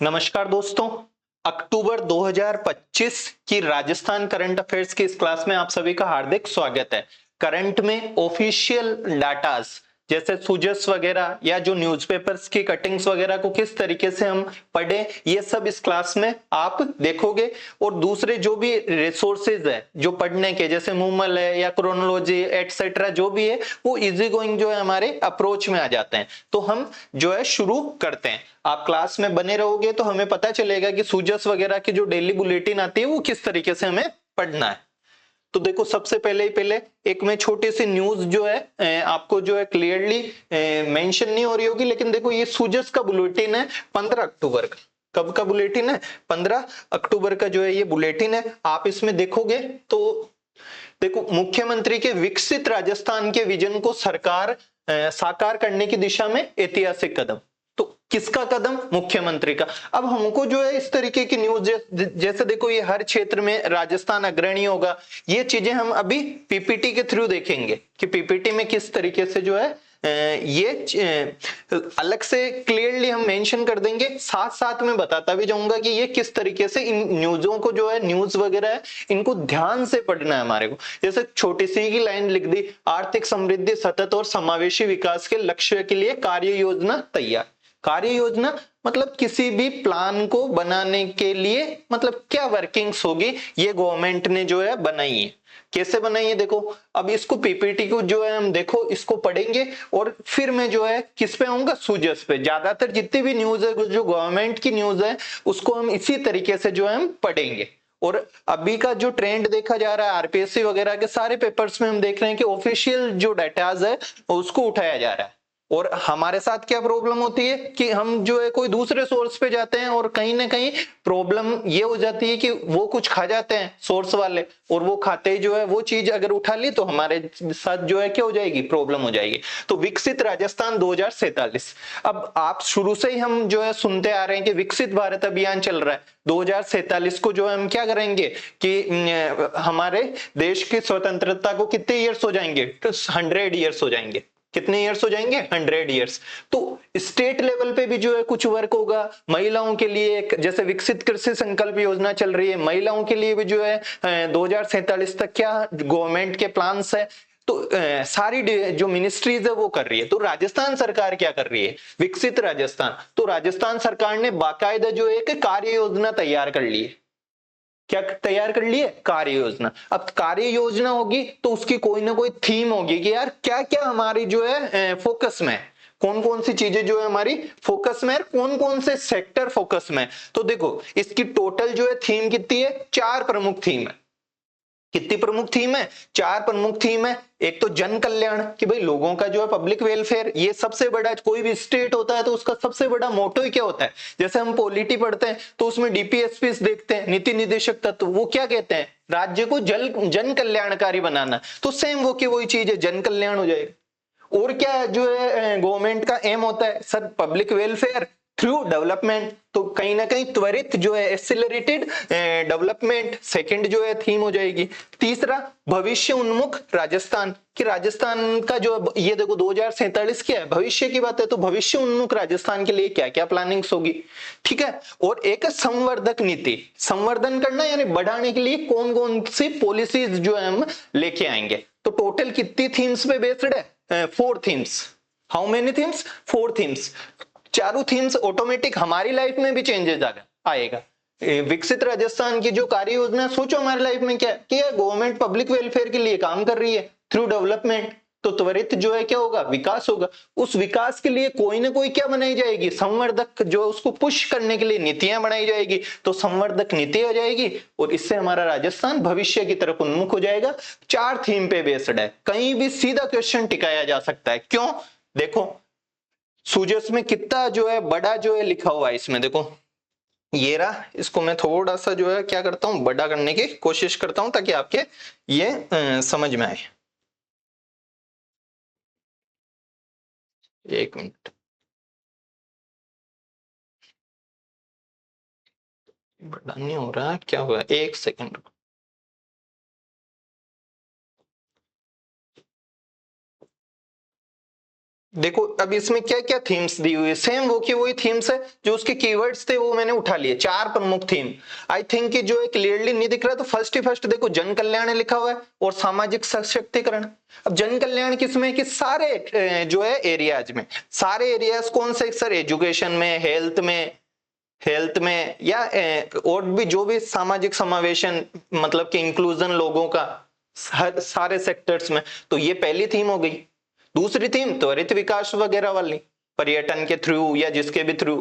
नमस्कार दोस्तों। अक्टूबर 2025 की राजस्थान करंट अफेयर्स की इस क्लास में आप सभी का हार्दिक स्वागत है। करंट में ऑफिशियल डाटास जैसे सूजस वगैरह या जो न्यूज़पेपर्स की कटिंग्स वगैरह को किस तरीके से हम पढ़ें, ये सब इस क्लास में आप देखोगे। और दूसरे जो भी रिसोर्सेज है जो पढ़ने के, जैसे मूमल है या क्रोनोलॉजी एटसेट्रा जो भी है, वो इजी गोइंग जो है हमारे अप्रोच में आ जाते हैं। तो हम जो है शुरू करते हैं। आप क्लास में बने रहोगे तो हमें पता चलेगा कि सूजस वगैरह की जो डेली बुलेटिन आती है वो किस तरीके से हमें पढ़ना है। तो देखो, सबसे पहले एक मैं छोटी सी न्यूज जो है आपको जो है क्लियरली मेंशन नहीं हो रही होगी, लेकिन देखो ये सूजस का बुलेटिन है 15 अक्टूबर का। कब का बुलेटिन है? 15 अक्टूबर का जो है ये बुलेटिन है। आप इसमें देखोगे तो देखो, मुख्यमंत्री के विकसित राजस्थान के विजन को सरकार साकार करने की दिशा में ऐतिहासिक कदम। तो किसका कदम? मुख्यमंत्री का। अब हमको जो है इस तरीके की न्यूज जैसे देखो, ये हर क्षेत्र में राजस्थान अग्रणी होगा, ये चीजें हम अभी पीपीटी के थ्रू देखेंगे कि पीपीटी में किस तरीके से जो है ये अलग से क्लियरली हम मेंशन कर देंगे। साथ साथ में बताता भी जाऊंगा कि ये किस तरीके से इन न्यूज़ों को जो है, न्यूज वगैरह है, इनको ध्यान से पढ़ना है हमारे को। जैसे छोटी सी की लाइन लिख दी, आर्थिक समृद्धि, सतत और समावेशी विकास के लक्ष्य के लिए कार्य योजना तैयार। कार्य योजना मतलब किसी भी प्लान को बनाने के लिए मतलब क्या वर्किंग्स होगी, ये गवर्नमेंट ने जो है बनाई है। कैसे बनाई है देखो, अब इसको पीपीटी को जो है हम देखो इसको पढ़ेंगे और फिर मैं जो है किस पे आऊंगा? सूजस पे। ज्यादातर जितनी भी न्यूज है जो गवर्नमेंट की न्यूज है उसको हम इसी तरीके से जो है हम पढ़ेंगे। और अभी का जो ट्रेंड देखा जा रहा है आरपीएससी वगैरह के सारे पेपर्स में हम देख रहे हैं कि ऑफिशियल जो डाटाज है उसको उठाया जा रहा है। और हमारे साथ क्या प्रॉब्लम होती है कि हम जो है कोई दूसरे सोर्स पे जाते हैं और कहीं ना कहीं प्रॉब्लम ये हो जाती है कि वो कुछ खा जाते हैं सोर्स वाले, और वो खाते ही जो है वो चीज अगर उठा ली तो हमारे साथ जो है क्या हो जाएगी? प्रॉब्लम हो जाएगी। तो विकसित राजस्थान 2047। अब आप शुरू से ही हम जो है सुनते आ रहे हैं कि विकसित भारत अभियान चल रहा है। 2047 को जो है हम क्या करेंगे कि हमारे देश की स्वतंत्रता को कितने ईयर्स हो जाएंगे? 100 ईयर्स हो जाएंगे। कितने ईयर्स हो जाएंगे? 100 ईयर्स। तो स्टेट लेवल पे भी जो है कुछ वर्क होगा महिलाओं के लिए। एक जैसे विकसित कृषि संकल्प योजना चल रही है, महिलाओं के लिए भी जो है 2047 तक क्या गवर्नमेंट के प्लान्स है। तो सारी जो मिनिस्ट्रीज है वो कर रही है। तो राजस्थान सरकार क्या कर रही है? विकसित राजस्थान। तो राजस्थान सरकार ने बाकायदा जो है कार्य योजना तैयार कर ली है। क्या तैयार कर लिए? कार्य योजना। अब कार्य योजना होगी तो उसकी कोई ना कोई थीम होगी कि यार क्या क्या हमारी जो है फोकस में, कौन कौन सी चीजें जो है हमारी फोकस में है, कौन कौन से सेक्टर फोकस में। तो देखो, इसकी टोटल जो है थीम कितनी है? 4 प्रमुख थीम है। कितनी प्रमुख थीम है? 4 प्रमुख थीम है। एक तो जन कल्याण, कि भाई लोगों का जो है पब्लिक वेलफेयर, ये सबसे बड़ा, कोई भी स्टेट होता है तो उसका सबसे बड़ा मोटो ही क्या होता है? जैसे हम पॉलिटी पढ़ते हैं तो उसमें डीपीएसपी देखते हैं, नीति निदेशक तत्व, वो क्या कहते हैं? राज्य को जन कल्याणकारी बनाना। तो सेम वो की वही चीज है, जन कल्याण हो जाएगा। और क्या जो है गवर्नमेंट का एम होता है? Sir, public welfare through development. तो कहीं ना कहीं त्वरित जो है एक्सिलरेटेड डेवलपमेंट सेकंड जो है थीम हो जाएगी। तीसरा, भविष्य उन्मुख राजस्थान, कि राजस्थान का जो ये देखो 2047 क्या है? भविष्य की बात है, तो भविष्य उन्मुख राजस्थान के लिए क्या क्या प्लानिंग्स होगी। ठीक है। और एक संवर्धक नीति, संवर्धन करना यानी बढ़ाने के लिए कौन कौन सी पॉलिसीज जो है हम लेके आएंगे। तो टोटल कितनी थीम्स पे बेस्ड है? 4 themes. How many themes? 4 themes. चारों थीम्स ऑटोमेटिक हमारी लाइफ में भी चेंजेस आएगा। विकसित राजस्थान की जो कार्य योजना, सोचो हमारी लाइफ में क्या कि गवर्नमेंट पब्लिक वेलफेयर के लिए काम कर रही है थ्रू डेवलपमेंट। तो त्वरित जो है क्या होगा? विकास होगा। उस विकास के लिए कोई ना कोई क्या बनाई जाएगी? संवर्धक, जो उसको पुश करने के लिए नीतियां बनाई जाएगी। तो संवर्धक नीति हो जाएगी और इससे हमारा राजस्थान भविष्य की तरफ उन्मुख हो जाएगा। 4 थीम पे बेस्ड है। कहीं भी सीधा क्वेश्चन टिकाया जा सकता है। क्यों? देखो, सूजस में कितना जो है बड़ा जो है लिखा हुआ है इसमें, देखो ये रहा। इसको मैं थोड़ा सा जो है क्या करता हूं, बड़ा करने की कोशिश करता हूं ताकि आपके ये समझ में आए। एक मिनट, बड़ा नहीं हो रहा, क्या हुआ? एक सेकंड। देखो अब इसमें क्या क्या थीम्स दी हुई है, सेम वो की वही थीम्स है, जो उसके कीवर्ड्स थे वो मैंने उठा लिए, 4 प्रमुख थीम। आई थिंक कि जो है क्लियरली नहीं दिख रहा, तो फर्स्ट ही फर्स्ट देखो जन कल्याण लिखा हुआ है और सामाजिक सशक्तिकरण। अब जन कल्याण किसमें, कि सारे जो है एरियाज में, सारे एरियाज कौन से सर, एजुकेशन में, हेल्थ में या और भी जो भी सामाजिक समावेशन, मतलब कि इंक्लूजन लोगों का हर सारे सेक्टर्स में, तो ये पहली थीम हो गई। दूसरी थीम त्वरित विकास वगैरह वाली, पर्यटन के थ्रू या जिसके भी थ्रू,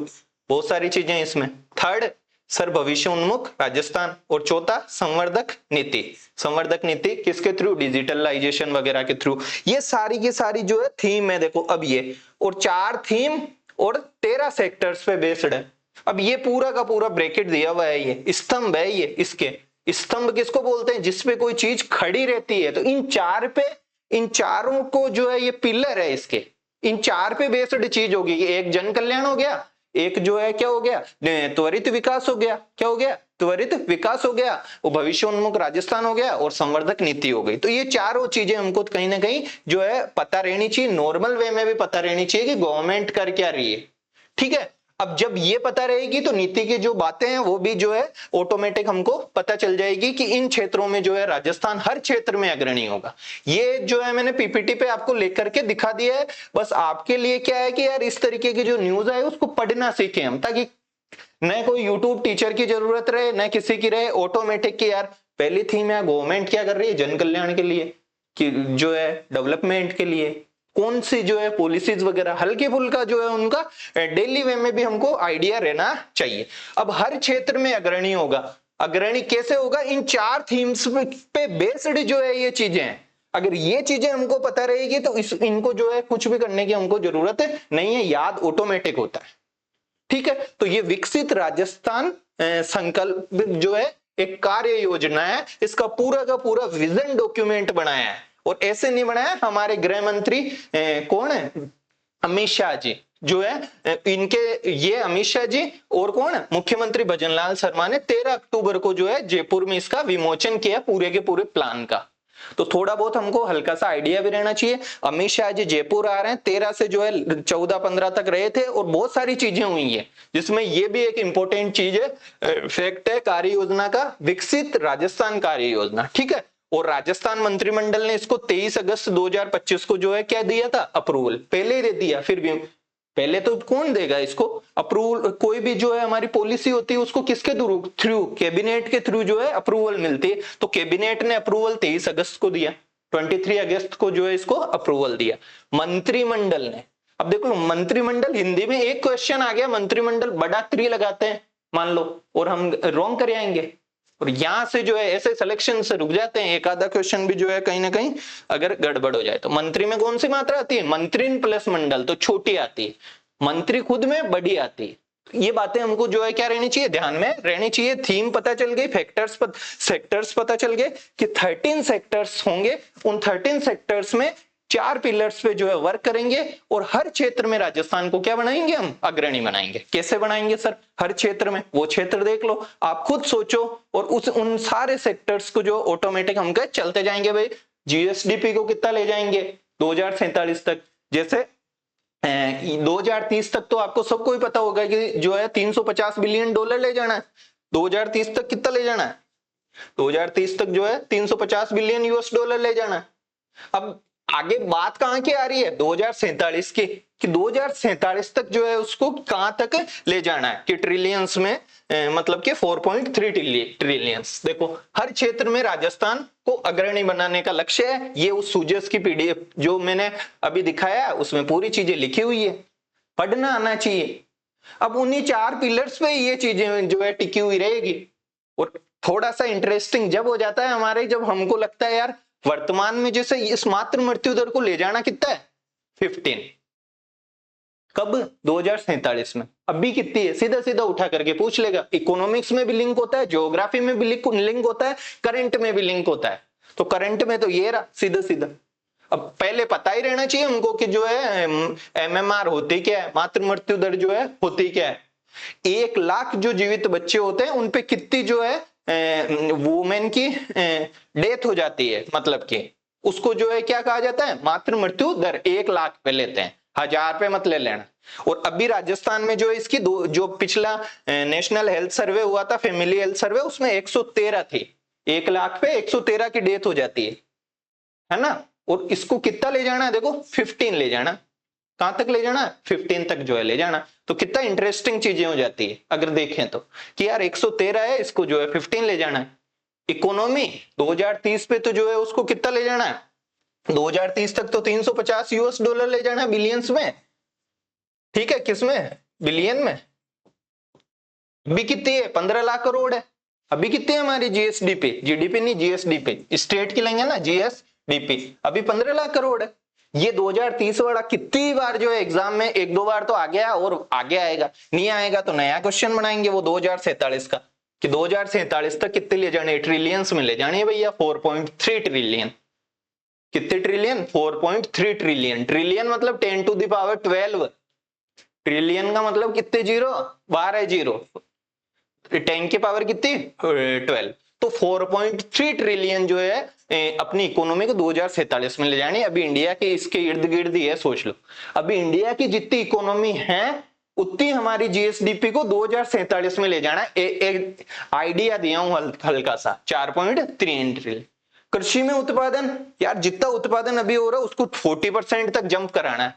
बहुत सारी चीजें इसमें। थर्ड सर भविष्य उन्मुख राजस्थान, और चौथा संवर्धक नीति। संवर्धक नीति किसके थ्रू, डिजिटलाइजेशन वगैरह के थ्रू। ये सारी की सारी जो है थीम है, देखो अब ये, और 4 थीम और 13 सेक्टर्स पे बेस्ड है। अब ये पूरा का पूरा ब्रैकेट दिया हुआ है, ये स्तंभ है, ये इसके स्तंभ किसको बोलते हैं, जिसपे कोई चीज खड़ी रहती है। तो इन चारों को जो है, ये पिलर है इसके, इन 4 पे बेस्ड चीज होगी। एक जन कल्याण हो गया, एक जो है क्या हो गया, त्वरित विकास हो गया, क्या हो गया, त्वरित विकास हो गया, वो भविष्योन्मुख राजस्थान हो गया, और संवर्धक नीति हो गई। तो ये चारों चीजें हमको कहीं ना कहीं जो है पता रहनी चाहिए, नॉर्मल वे में भी पता रहनी चाहिए कि गवर्नमेंट कर क्या रही है। ठीक है, अब जब ये पता रहेगी तो नीति की जो बातें हैं वो भी जो है ऑटोमेटिक हमको पता चल जाएगी कि इन क्षेत्रों में जो है राजस्थान हर क्षेत्र में अग्रणी होगा। ये जो है मैंने पीपीटी पे आपको लेकर के दिखा दिया है। बस आपके लिए क्या है कि यार इस तरीके की जो न्यूज है उसको पढ़ना सीखें हम, ताकि न कोई यूट्यूब टीचर की जरूरत रहे, न किसी की रहे, ऑटोमेटिक की यार पहली थीम है गवर्नमेंट क्या कर रही है जन कल्याण के लिए, कि जो है डेवलपमेंट के लिए कौन सी जो है पॉलिसीज वगैरह, हल्के फुल्का जो है उनका डेली वे में भी हमको आइडिया रहना चाहिए। अब हर क्षेत्र में अग्रणी होगा, अग्रणी कैसे होगा, इन 4 थीम्स पे बेस्ड जो है ये चीजें हैं। अगर ये चीजें हमको पता रहेगी तो इनको जो है कुछ भी करने की हमको जरूरत नहीं है, याद ऑटोमेटिक होता है। ठीक है, तो ये विकसित राजस्थान संकल्प जो है एक कार्य योजना है, इसका पूरा का पूरा विजन डॉक्यूमेंट बनाया है। और ऐसे नहीं बनाया, हमारे गृह मंत्री कौन है, अमित शाह जी जो है, इनके ये अमित शाह जी और कौन है, मुख्यमंत्री भजनलाल शर्मा ने 13 अक्टूबर को जो है जयपुर में इसका विमोचन किया पूरे के पूरे प्लान का। तो थोड़ा बहुत हमको हल्का सा आइडिया भी रहना चाहिए। अमित शाह जी जयपुर आ रहे हैं, 13 से जो है 14-15 तक रहे थे, और बहुत सारी चीजें हुई है, जिसमें ये भी एक इंपॉर्टेंट चीज है, फैक्ट है कार्य योजना का, विकसित राजस्थान कार्य योजना। ठीक है, और राजस्थान मंत्रिमंडल ने इसको 23 अगस्त 2025 को जो है क्या दिया था, अप्रूवल पहले ही दे दिया। फिर भी पहले तो कौन देगा इसको अप्रूवल, कोई भी जो है हमारी पॉलिसी होती है उसको किसके थ्रू, कैबिनेट के थ्रू जो है अप्रूवल मिलती है। तो कैबिनेट ने अप्रूवल 23 अगस्त को दिया, 23 अगस्त को जो है इसको अप्रूवल दिया मंत्रिमंडल ने। अब देखो मंत्रिमंडल, हिंदी में एक क्वेश्चन आ गया, मंत्रिमंडल बड़ा 3 लगाते हैं मान लो, और हम रॉन्ग कर आएंगे, और यहां से जो है ऐसे सिलेक्शन से रुक जाते हैं, एक आधा क्वेश्चन भी जो है कहीं ना कहीं अगर गड़बड़ हो जाए। तो मंत्री में कौन सी मात्रा आती है, मंत्रिन प्लस मंडल, तो छोटी आती है, मंत्री खुद में बड़ी आती है। ये बातें हमको जो है क्या रहनी चाहिए, ध्यान में रहनी चाहिए। थीम पता चल गई, सेक्टर्स पता चल गए कि 13 सेक्टर्स होंगे, उन 13 सेक्टर्स में 4 पिलर्स पे जो है वर्क करेंगे, और हर क्षेत्र में राजस्थान को क्या बनाएंगे, हम अग्रणी बनाएंगे। कैसे बनाएंगे सर, हर क्षेत्र में, वो क्षेत्र देख लो, आप खुद सोचो, और उन सारे सेक्टर्स को जो ऑटोमेटिक हम चलते जाएंगे। भाई जीएसडीपी को कितना ले जाएंगे 2047 तक, जैसे 2030 तक तो आपको सबको ही पता होगा कि जो है $350 बिलियन ले जाना है। 2030 तक कितना ले जाना है, 2030 तक जो है $350 बिलियन ले जाना है। अब आगे बात कहां की आ रही है, 2047 की, कि 2047 तक जो है उसको कहां तक ले जाना है, कि ट्रिलियंस में, मतलब कि 4.3 ट्रिलियंस। देखो हर क्षेत्र में राजस्थान को अग्रणी बनाने का लक्ष्य है। ये उस सूजस की पीडीएफ जो मैंने अभी दिखाया उसमें पूरी चीजें लिखी हुई है, पढ़ना आना चाहिए। अब उन्हीं 4 पिलर्स पे ये चीजें जो है टिकी हुई रहेगी। और थोड़ा सा इंटरेस्टिंग जब हो जाता है हमारे, जब हमको लगता है यार वर्तमान में जैसे इस मातृ मृत्यु दर को ले जाना कितना है 15, कब 2047 में, अभी कितनी है, सीधा सीधा उठा करके पूछ लेगा। इकोनॉमिक्स में भी लिंक होता है, ज्योग्राफी में भी लिंक होता है, करंट में भी लिंक होता है। तो करंट में तो ये रहा सीधा सीधा। अब पहले पता ही रहना चाहिए हमको कि जो है एमएमआर होती क्या है, मातृ मृत्यु दर जो है होती क्या है। 1 लाख जो जीवित बच्चे होते हैं उनपे कितनी जो है वुमेन की डेथ हो जाती है, मतलब कि उसको जो है क्या कहा जाता है, मातृ मृत्यु दर 1 लाख पे लेते हैं। 1000 पे मत ले लेना। और अभी राजस्थान में जो इसकी जो पिछला नेशनल हेल्थ सर्वे हुआ था, फैमिली हेल्थ सर्वे, उसमें 113 थी। 1 लाख पे 113 की डेथ हो जाती है ना। और इसको कितना ले जाना है, देखो 15 ले जाना। कहां तक ले जाना, 15 तक जो है ले जाना। तो कितना इंटरेस्टिंग चीजें हो जाती है अगर देखें तो, कि यार 113 है, इसको जो है 15 ले जाना है। इकोनॉमी 2030 पे तो जो है उसको कितना ले जाना है, 2030 तक तो 350 यूएस डॉलर ले जाना है बिलियंस में। ठीक है, किसमें, बिलियन में। अभी कितनी है, 15 लाख करोड़ है। अभी कितनी है हमारी जीएसडी पे, जीडीपी नहीं जीएसडी पे, स्टेट की लेंगे ना जीएसडीपी, अभी 15 लाख करोड़ है। ये 2030 वाला कितनी बार जो है एग्जाम में 1-2 बार तो आ गया और आगे आएगा, नहीं आएगा तो नया क्वेश्चन बनाएंगे वो 2047 का, कि 2047 तक कितने ले जाने, ट्रिलियंस में ले जाने भैया, 4.3 ट्रिलियन। कितने ट्रिलियन, 4.3 ट्रिलियन। ट्रिलियन मतलब 10 टू द पावर 12, ट्रिलियन का मतलब कितने जीरो, 12 जीरो, 10 की पावर कितनी, 12। तो 4.3 ट्रिलियन जो है अपनी इकोनॉमी को 2047 में ले जानी। अभी इंडिया के इसके इर्द गिर्द ही है, सोच लो। अभी इंडिया की जितनी इकोनॉमी है उतनी हमारी जीएसडीपी को 2047 में ले जाना। एक आइडिया दिया हूं हल्का सा, 4.3 ट्रिलियन। कृषि में उत्पादन, यार जितना उत्पादन अभी हो रहा है उसको 40% तक जंप कराना है।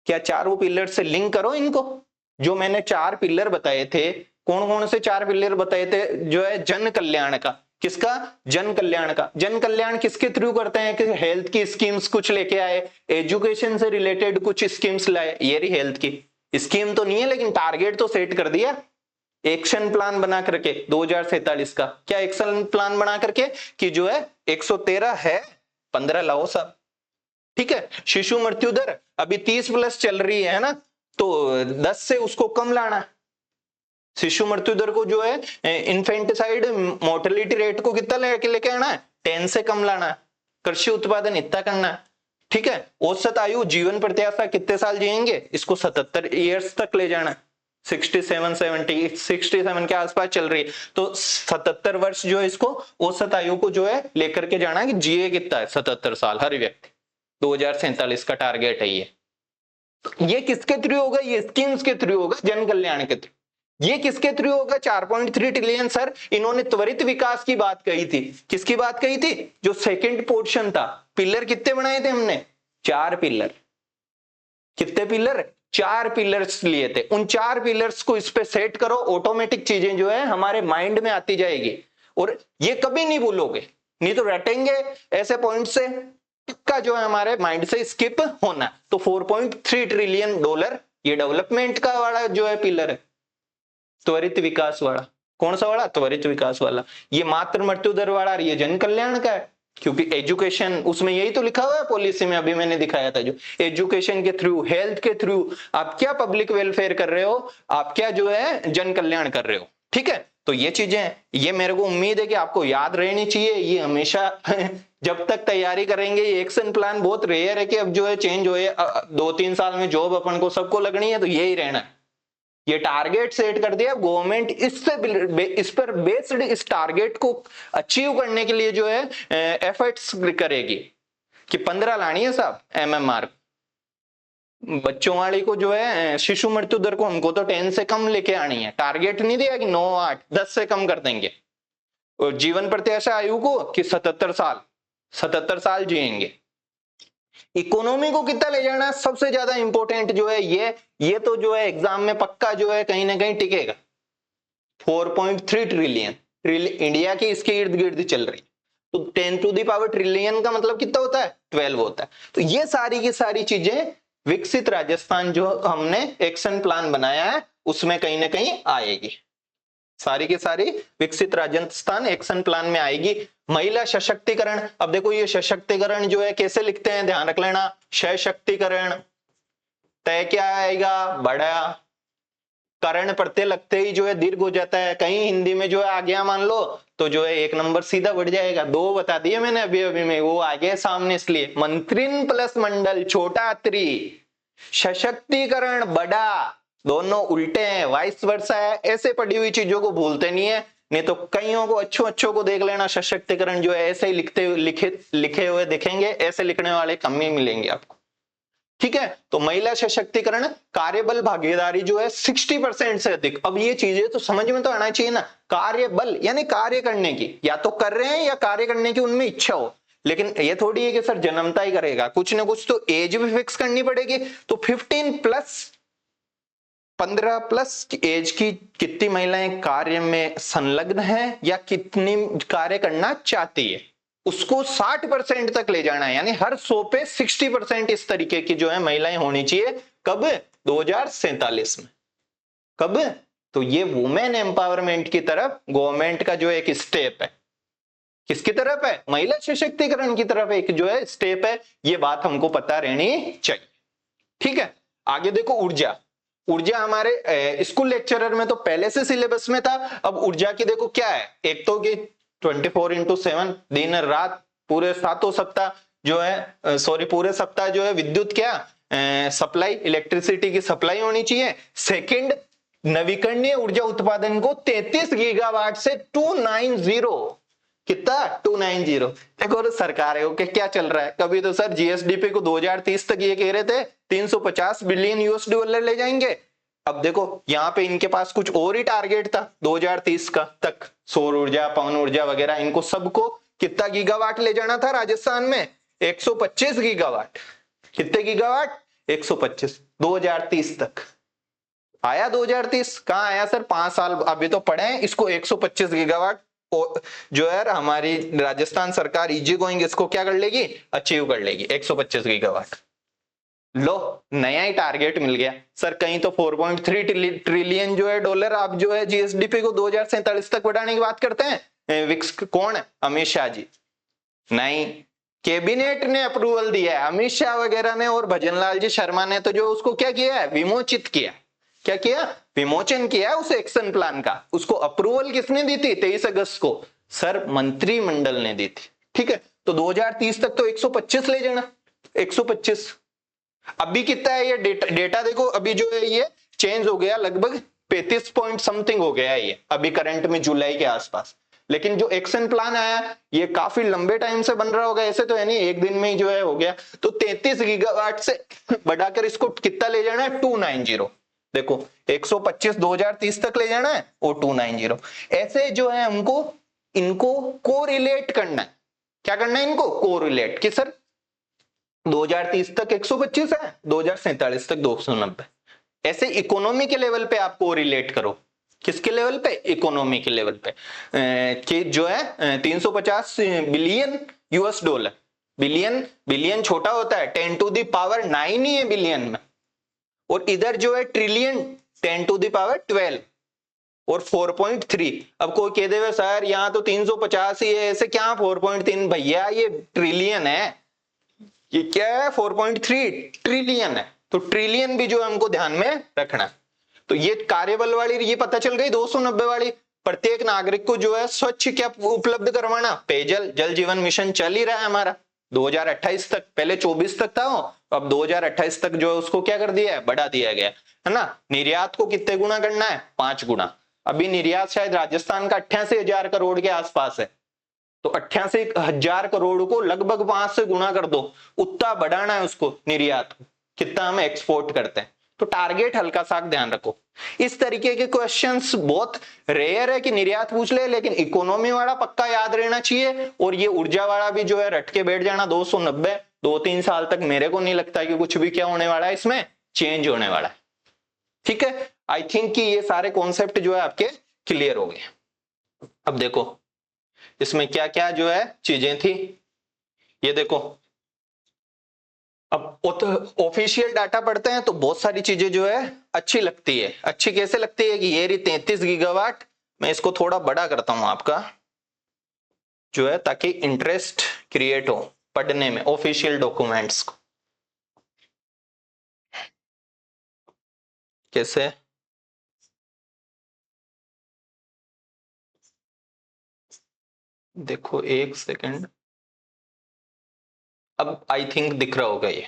क्या चारों पिलर से लिंक करो इनको, जो मैंने 4 पिलर बताए थे। कौन कौन से 4 पिलर बताए थे, जो है जन कल्याण का, किसका, जन कल्याण का। जन कल्याण किसके थ्रू करते हैं, कि हेल्थ की स्कीम्स कुछ लेके आए, एजुकेशन से रिलेटेड कुछ स्कीम्स लाए, ये रही हेल्थ की स्कीम तो नहीं है लेकिन टारगेट तो सेट कर दिया, एक्शन प्लान बना करके 2047 का। क्या एक्शन प्लान बना करके, कि जो है 113 है, 15 लाओ सब। ठीक है, शिशु मृत्यु दर अभी 30+ चल रही है ना, तो 10 से उसको कम लाना। शिशु मृत्यु दर को जो है इन्फेंटिसाइड मोर्टेलिटी रेट को कितना लेके आना है, 10 से कम लाना है। कृषि उत्पादन इतना करना है। ठीक है, औसत आयु जीवन प्रत्याशा कितने साल जिएंगे, इसको 77 ईयर्स तक ले जाना है। 67 के आसपास चल रही है, तो 77 वर्ष जो है इसको औसत आयु को जो है लेकर के जाना है, कि जिए कितना है, 77 साल हर व्यक्ति। 2047 का टारगेट है ये। ये किसके थ्रू होगा, ये स्कीम्स के थ्रू होगा, जन कल्याण के थ्रू। ये किसके थ्रू होगा, 4.3 ट्रिलियन। सर इन्होंने त्वरित विकास की बात कही थी, किसकी बात कही थी, जो सेकंड पोर्शन था। पिलर कितने बनाए थे हमने, 4 पिलर। कितने पिलर, 4 पिलर्स लिए थे। उन 4 पिलर्स को इस पे सेट करो, ऑटोमेटिक चीजें जो है हमारे माइंड में आती जाएगी। और ये कभी नहीं भूलोगे, नहीं तो रटेंगे ऐसे पॉइंट से, का जो है हमारे माइंड से स्किप होना। तो 4.3 ट्रिलियन डॉलर ये डेवलपमेंट का वाला जो है पिलर है, त्वरित विकास वाला। कौन सा वाला, त्वरित विकास वाला। ये मातृ मृत्यु दर वाला ये जन कल्याण का है, क्योंकि एजुकेशन उसमें यही तो लिखा हुआ है पॉलिसी में, अभी मैंने दिखाया था, जो एजुकेशन के थ्रू, हेल्थ के थ्रू आप क्या पब्लिक वेलफेयर कर रहे हो, आप क्या जो है जन कल्याण कर रहे हो। ठीक है, तो ये चीजें, ये मेरे को उम्मीद है कि आपको याद रहनी चाहिए। ये हमेशा जब तक तैयारी करेंगे, ये एक्शन प्लान बहुत रेयर है कि अब जो है चेंज हो, 2-3 साल में जॉब अपन को सबको लगनी है, तो यही रहना है। ये टारगेट सेट कर दिया गवर्नमेंट, इस पर बेस्ड इस टारगेट को अचीव करने के लिए जो है एफर्ट्स करेगी, कि 15 लानी है साहब एमएमआर बच्चों वाली को, जो है शिशु मृत्यु दर को हमको तो 10 से कम लेके आनी है। टारगेट नहीं दिया कि 9, 8, 10 से कम कर देंगे। और जीवन प्रत्याशा आयु को कि 77 साल जिएंगे। इकोनॉमी को कितना ले जाना है, सबसे ज्यादा इंपॉर्टेंट जो है ये तो जो है एग्जाम में पक्का जो है कहीं ना कहीं टिकेगा। 4.3 ट्रिलियन इंडिया की इसके इर्द गिर्द चल रही, तो 10 टू द पावर ट्रिलियन का मतलब कितना होता है, 12 होता है। तो ये सारी की सारी चीजें विकसित राजस्थान जो हमने एक्शन प्लान बनाया है उसमें कहीं ना कहीं आएगी। सारी की सारी विकसित राजस्थान एक्शन प्लान में आएगी। महिला सशक्तिकरण, अब देखो ये सशक्तिकरण जो है कैसे लिखते हैं, ध्यान रख लेना। सशक्तिकरण तय क्या आएगा, बड़ा करण प्रत्यय लगते ही जो है दीर्घ हो जाता है। कहीं हिंदी में जो है आ गया मान लो तो जो है 1 नंबर सीधा बढ़ जाएगा। 2 बता दिए मैंने अभी में, वो आ गया सामने, इसलिए मंत्रिन प्लस मंडल छोटा त्री, सशक्तिकरण बड़ा, दोनों उल्टे हैं, वाइस वर्सा है। ऐसे पढ़ी हुई चीजों को भूलते नहीं है, नहीं तो कईयों को अच्छों को देख लेना, सशक्तिकरण जो है ऐसे ही लिखे हुए दिखेंगे, ऐसे लिखने वाले कम ही मिलेंगे आपको। ठीक है, तो महिला सशक्तिकरण, कार्यबल भागीदारी जो है 60% से अधिक। अब ये चीजें तो समझ में तो आना चाहिए ना, कार्यबल यानी कार्य करने की, या तो कर रहे हैं या कार्य करने की उनमें इच्छा हो। लेकिन ये थोड़ी है कि सर जन्मता ही करेगा, कुछ ना कुछ तो एज भी फिक्स करनी पड़ेगी। तो 15+ एज की कितनी महिलाएं कार्य में संलग्न हैं या कितनी कार्य करना चाहती है, उसको 60% तक ले जाना है। यानी हर 100 पे 60% इस तरीके की जो है महिलाएं होनी चाहिए। कब? 2047 में। कब? तो ये वुमेन एम्पावरमेंट की तरफ गवर्नमेंट का जो एक स्टेप है, किसकी तरफ है? महिला सशक्तिकरण की तरफ एक जो है स्टेप है। ये बात हमको पता रहनी चाहिए। ठीक है, आगे देखो ऊर्जा। ऊर्जा हमारे स्कूल लेक्चरर में तो पहले से सिलेबस में था। अब ऊर्जा की देखो क्या है, एक तो कि 24x7 दिन रात पूरे सातों सप्ताह जो है पूरे सप्ताह जो है विद्युत क्या सप्लाई, इलेक्ट्रिसिटी की सप्लाई होनी चाहिए। सेकंड, नवीकरणीय ऊर्जा उत्पादन को 33 गीगावाट से 290, कितना 290। देखो सरकारों के क्या चल रहा है, कभी तो सर जीएसडीपी को 2030 तक ये कह रहे थे 350 बिलियन यूएस डॉलर ले जाएंगे। अब देखो यहाँ पे इनके पास कुछ और ही टारगेट था 2030 का तक, सौर ऊर्जा, पवन ऊर्जा वगैरह, इनको सबको कितना गीगावाट ले जाना था राजस्थान में? 125 गीगावाट। कितने गीगावाट? 125, 2030 तक। आया 2030? कहाँ आया सर, 5 साल अभी तो पड़े हैं। इसको 125 गीगावाट जो है हमारी राजस्थान सरकार इजी गोइंग इसको क्या कर लेगी? अचीव कर लेगी 125 गीगावाट। लो, नया ही टारगेट मिल गया सर। कहीं तो 4.3 ट्रिलियन जो है डॉलर आप जो है जीएसडीपी को 2047 तक बढ़ाने की बात करते हैं। विक्स कौन है? अमित शाह जी। नहीं, कैबिनेट ने अप्रूवल दिया है, अमित शाह वगैरह ने और भजनलाल जी शर्मा ने तो जो उसको क्या किया है? विमोचित किया। क्या किया? विमोचन किया उस एक्शन प्लान का। उसको अप्रूवल किसने दी थी? 23 अगस्त को सर मंत्रिमंडल ने दी थी। ठीक है, तो 2030 तक तो 125 ले जाना, 125। अभी कितना है ये डेटा देखो, अभी जो है ये चेंज हो गया, लगभग 35 पॉइंट समथिंग हो गया है ये अभी करंट में जुलाई के आसपास। लेकिन जो एक्शन प्लान आया ये काफी लंबे टाइम से बन रहा होगा, ऐसे तो है नहीं एक दिन में ही जो है हो गया। तो 33 गीगावाट से बढ़ाकर इसको कितना ले जाना है? 290। देखो 125 2030 तक ले जाना है और 290। ऐसे जो है हमको इनको कोरिलेट करना है। क्या करना है इनको? कोरिलेट कि सर 2030 तक 125 है, 2047 तक 290। ऐसे इकोनॉमी के लेवल पे आप कोरिलेट करो। किसके लेवल पे? इकोनॉमी के लेवल पे कि जो है 350 बिलियन यूएस डॉलर। बिलियन छोटा होता है, 10⁻⁹ ही है बिलियन में, और इधर जो है ट्रिलियन 10⁻12 और 4.3। अब कोई कह देवे सर यहाँ तो 350 ही है, ऐसे क्या 4.3? भैया ये ट्रिलियन है, ये क्या है? 4.3 ट्रिलियन है। तो ट्रिलियन भी जो है हमको ध्यान में रखना। तो ये कार्यबल वाली ये पता चल गई 290 वाली। प्रत्येक नागरिक को जो है स्वच्छ क्या उपलब्ध करवाना? पेयजल। जल जीवन मिशन चल ही रहा है हमारा 2028 तक, पहले 24 तक था, अब 2028 तक जो है उसको क्या कर दिया है? बढ़ा दिया गया है ना। निर्यात को कितने गुना करना है? 5 गुना। अभी निर्यात शायद राजस्थान का 88,000 करोड़ के आसपास है, तो 88,000 करोड़ को लगभग 5 से गुना कर दो, उतना बढ़ाना है उसको निर्यात को, कितना हम एक्सपोर्ट करते हैं। तो टारगेट हल्का सा ध्यान रखो। इस तरीके के क्वेश्चंस बहुत रेयर है कि निर्यात पूछ ले, लेकिन इकोनॉमी वाला पक्का याद रहना चाहिए। और ये ऊर्जा वाला भी जो है रट के बैठ जाना 290। 2-3 साल तक मेरे को नहीं लगता कि कुछ भी क्या होने वाला है, इसमें चेंज होने वाला है। ठीक है, आई थिंक कि ये सारे कॉन्सेप्ट जो है आपके क्लियर हो गए। अब देखो इसमें क्या क्या जो है चीजें थी, ये देखो। अब ऑफिशियल डाटा पढ़ते हैं तो बहुत सारी चीजें जो है अच्छी लगती है। अच्छी कैसे लगती है कि ये रही 33 गीगावाट। मैं इसको थोड़ा बड़ा करता हूं आपका जो है, ताकि इंटरेस्ट क्रिएट हो पढ़ने में ऑफिशियल डॉक्यूमेंट्स को। कैसे? देखो एक सेकंड, अब आई थिंक दिख रहा होगा ये।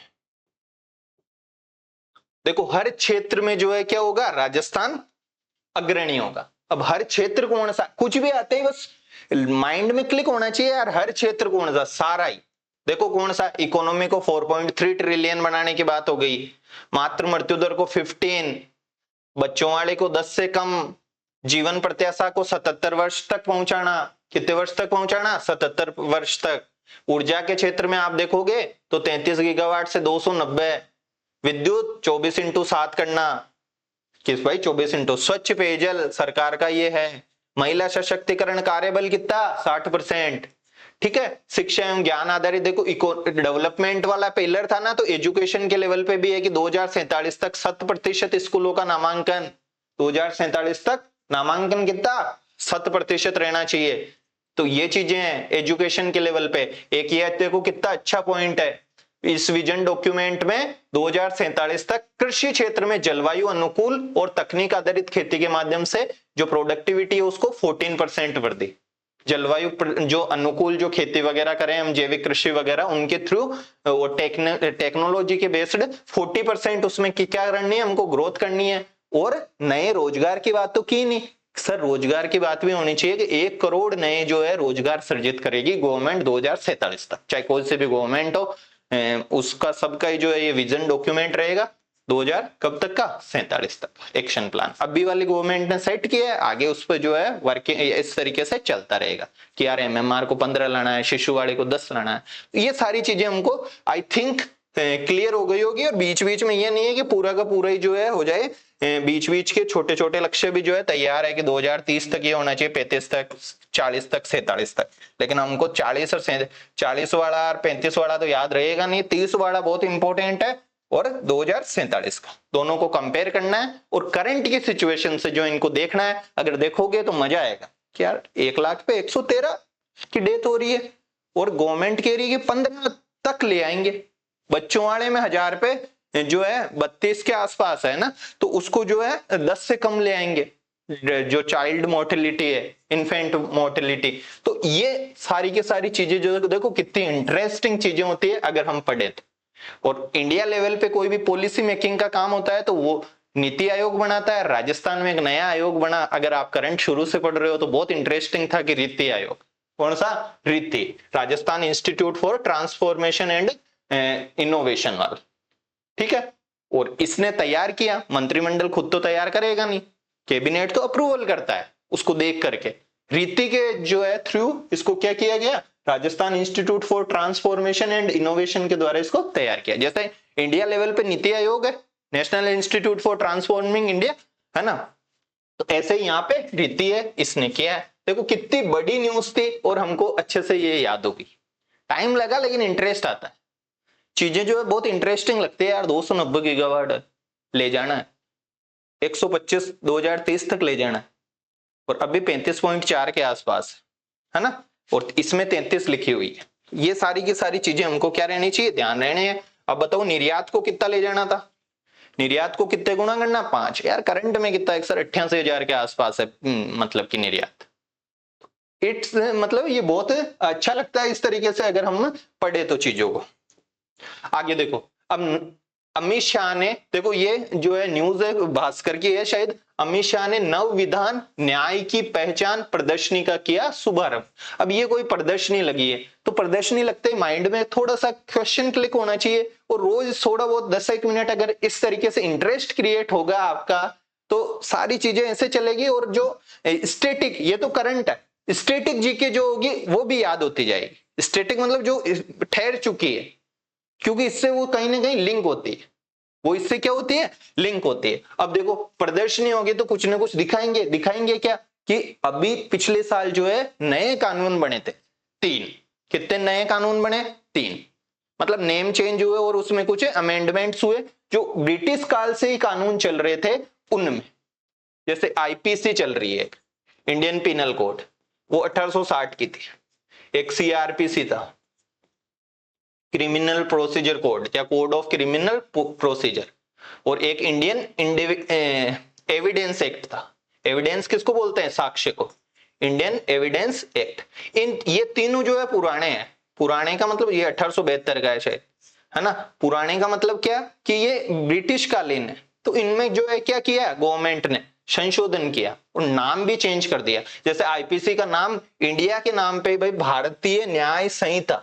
देखो हर क्षेत्र में जो है क्या होगा? राजस्थान अग्रणी होगा। अब हर क्षेत्र कौन सा, कुछ भी आते ही बस माइंड में क्लिक होना चाहिए यार, हर क्षेत्र कौन सा? सारा ही। देखो कौन सा, इकोनॉमी को 4.3 ट्रिलियन बनाने की बात हो गई, मातृ मृत्यु दर को 15, बच्चों वाले को 10 से कम, जीवन प्रत्याशा को 77 वर्ष तक पहुंचाना। कितने वर्ष तक पहुंचाना? 77 वर्ष तक। ऊर्जा के क्षेत्र में आप देखोगे तो 33 गीगावाट से 290, विद्युत 24x7 करना, किस भाई 24 स्वच्छ पेयजल सरकार का ये है। महिला सशक्तिकरण कार्यबल कितना? 60%। ठीक है, शिक्षा एवं ज्ञान आधारित, देखो इको डेवलपमेंट वाला पिलर था ना, तो एजुकेशन के लेवल पे भी है कि 2047 तक 100% स्कूलों का नामांकन, 2047 तक नामांकन कितना? 100% रहना चाहिए। तो ये चीजें हैं एजुकेशन के लेवल पे। एक ये देखो कितना अच्छा पॉइंट है इस विजन डॉक्यूमेंट में, 2047 तक कृषि क्षेत्र में जलवायु अनुकूल और तकनीक आधारित खेती के माध्यम से जो प्रोडक्टिविटी है उसको 14% वृद्धि। जलवायु जो अनुकूल जो खेती वगैरह करें हम, जैविक कृषि वगैरह, उनके थ्रू वो टेक्नोलॉजी के बेस्ड 40% उसमें क्या करनी है हमको, ग्रोथ करनी है। और नए रोजगार की बात तो की नहीं सर, रोजगार की बात भी होनी चाहिए कि 1 करोड़ नए जो है रोजगार सृजित करेगी गवर्नमेंट 2047 तक, चाहे कोई से भी गवर्नमेंट हो, उसका सबका जो है ये विजन डॉक्यूमेंट रहेगा 2000 कब तक का? 47 तक एक्शन प्लान अभी वाली गवर्नमेंट ने सेट किया है, आगे उस पर जो है वर्किंग इस तरीके से चलता रहेगा कि यार एमएमआर को 15 लाना है, शिशुवाड़ी को 10 लाना है। ये सारी चीजें हमको आई थिंक क्लियर हो गई होगी। और बीच बीच में ये नहीं है कि पूरा का पूरा ही जो है हो जाए, बीच बीच के छोटे छोटे लक्ष्य भी जो है तैयार है कि 2030 तक ये होना चाहिए, 35 तक, 40 तक, 47 तक। लेकिन हमको 40 और 40 वाला और 35 वाला तो याद रहेगा नहीं, 30 वाला बहुत इंपॉर्टेंट है और 2047 का, दोनों को कंपेयर करना है और करंट की सिचुएशन से जो इनको देखना है। अगर देखोगे तो मजा आएगा कि यार 1 लाख पे 113 की डेथ हो रही है और गवर्नमेंट कह रही है कि 15 तक ले आएंगे। बच्चों वाले में 1000 पे जो है 32 के आसपास है ना, तो उसको जो है 10 से कम ले आएंगे जो चाइल्ड मोर्टेलिटी है, इन्फेंट मोर्टेलिटी। तो ये सारी की सारी चीजें जो देखो कितनी इंटरेस्टिंग चीजें होती है अगर हम पढ़े तो। और इंडिया लेवल पे कोई भी पॉलिसी मेकिंग का काम होता है तो वो नीति आयोग बनाता है। राजस्थान में एक नया आयोग बना, अगर आप करंट शुरू से पढ़ रहे हो तो बहुत इंटरेस्टिंग था कि रीति आयोग। कौन सा? रीति, Rajasthan institute for transformation and innovation वाला, ठीक है। और इसने तैयार किया, मंत्रिमंडल खुद तो तैयार करेगा नहीं, कैबिनेट तो अप्रूवल करता है उसको देख करके। रीति के जो है थ्रू इसको क्या किया गया, Rajasthan institute for transformation and innovation के द्वारा इसको तैयार किया। जैसे इंडिया लेवल पे नीति आयोग है, national institute for transforming India, है ना, तो ऐसे ही यहाँ पे रीति है, इसने किया है। देखो कितनी बड़ी न्यूज थी और हमको अच्छे से ये याद होगी। टाइम लगा लेकिन इंटरेस्ट आता है, चीजें जो है बहुत इंटरेस्टिंग लगती है यार। 290 गीगावाट ले जाना है, 125 2030 तक ले जाना है और अभी 35.4 के आसपास है ना, और इसमें 33 लिखी हुई है। ये सारी की सारी चीजें हमको क्या रहनी चाहिए, ध्यान रहने हैं। अब बताओ निर्यात को कितना ले जाना था, निर्यात को कितने गुना करना, 5 यार। करंट में कितना है सर, 88,000 के आसपास है मतलब की निर्यात। इट्स मतलब ये बहुत अच्छा लगता है इस तरीके से अगर हम पढ़े तो चीजों को। आगे देखो, अब अमित शाह ने, देखो ये जो है न्यूज है भास्कर की है शायद, अमित शाह ने नव विधान न्याय की पहचान प्रदर्शनी का किया शुभारंभ। अब ये कोई प्रदर्शनी लगी है तो प्रदर्शनी लगते ही माइंड में थोड़ा सा क्वेश्चन क्लिक होना चाहिए, और रोज थोड़ा बहुत 10-1 मिनट अगर इस तरीके से इंटरेस्ट क्रिएट होगा आपका तो सारी चीजें ऐसे चलेगी। और जो स्टैटिक, ये तो करंट है, स्टैटिक जीके जो होगी वो भी याद होती जाएगी। स्टैटिक मतलब जो ठहर चुकी है, क्योंकि इससे वो कहीं ना कहीं लिंक होती है, वो इससे क्या होती है, लिंक होती है। अब देखो प्रदर्शनी होगी तो कुछ ना कुछ दिखाएंगे, दिखाएंगे क्या कि अभी पिछले साल जो है नए कानून बने थे 3। कितने नए कानून बने, 3, मतलब नेम चेंज हुए और उसमें कुछ अमेंडमेंट्स हुए जो ब्रिटिश काल से ही कानून चल रहे थे उनमें। जैसे आईपीसी चल रही है, इंडियन पिनल कोड, वो 1860 की थी। एक सीआरपीसी था, क्रिमिनल प्रोसीजर कोड या कोड ऑफ क्रिमिनल प्रोसीजर, और एक इंडियन एविडेंस एक्ट था। एविडेंस किसको बोलते हैं, साक्ष्य को, इंडियन एविडेंस एक्ट। इन ये तीनों जो है पुराने हैं। पुराने का मतलब ये 1872 का है शायद, है ना। पुराने का मतलब क्या कि ये ब्रिटिश कालीन है, तो इनमें जो है क्या किया गवर्नमेंट ने, संशोधन किया और नाम भी चेंज कर दिया। जैसे आईपीसी का नाम इंडिया के नाम पे भाई भारतीय न्याय संहिता,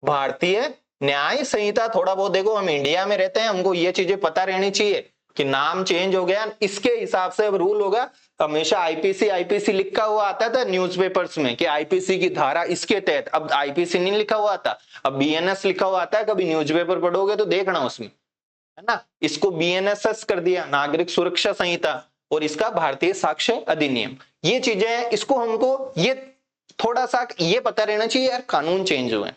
भारतीय न्याय संहिता। थोड़ा बहुत देखो, हम इंडिया में रहते हैं, हमको ये चीजें पता रहनी चाहिए कि नाम चेंज हो गया, इसके हिसाब से अब रूल होगा। हमेशा आईपीसी आईपीसी लिखा हुआ आता था न्यूज़पेपर्स में कि आईपीसी की धारा इसके तहत, अब आईपीसी नहीं लिखा हुआ आता, अब बीएनएस लिखा हुआ आता है। कभी न्यूज़पेपर पढ़ोगे तो देखना उसमें, है ना। इसको बीएनएसएस कर दिया, नागरिक सुरक्षा संहिता, और इसका भारतीय साक्ष्य अधिनियम। ये चीजें हैं, इसको हमको ये थोड़ा सा ये पता रहना चाहिए यार, कानून चेंज हुए,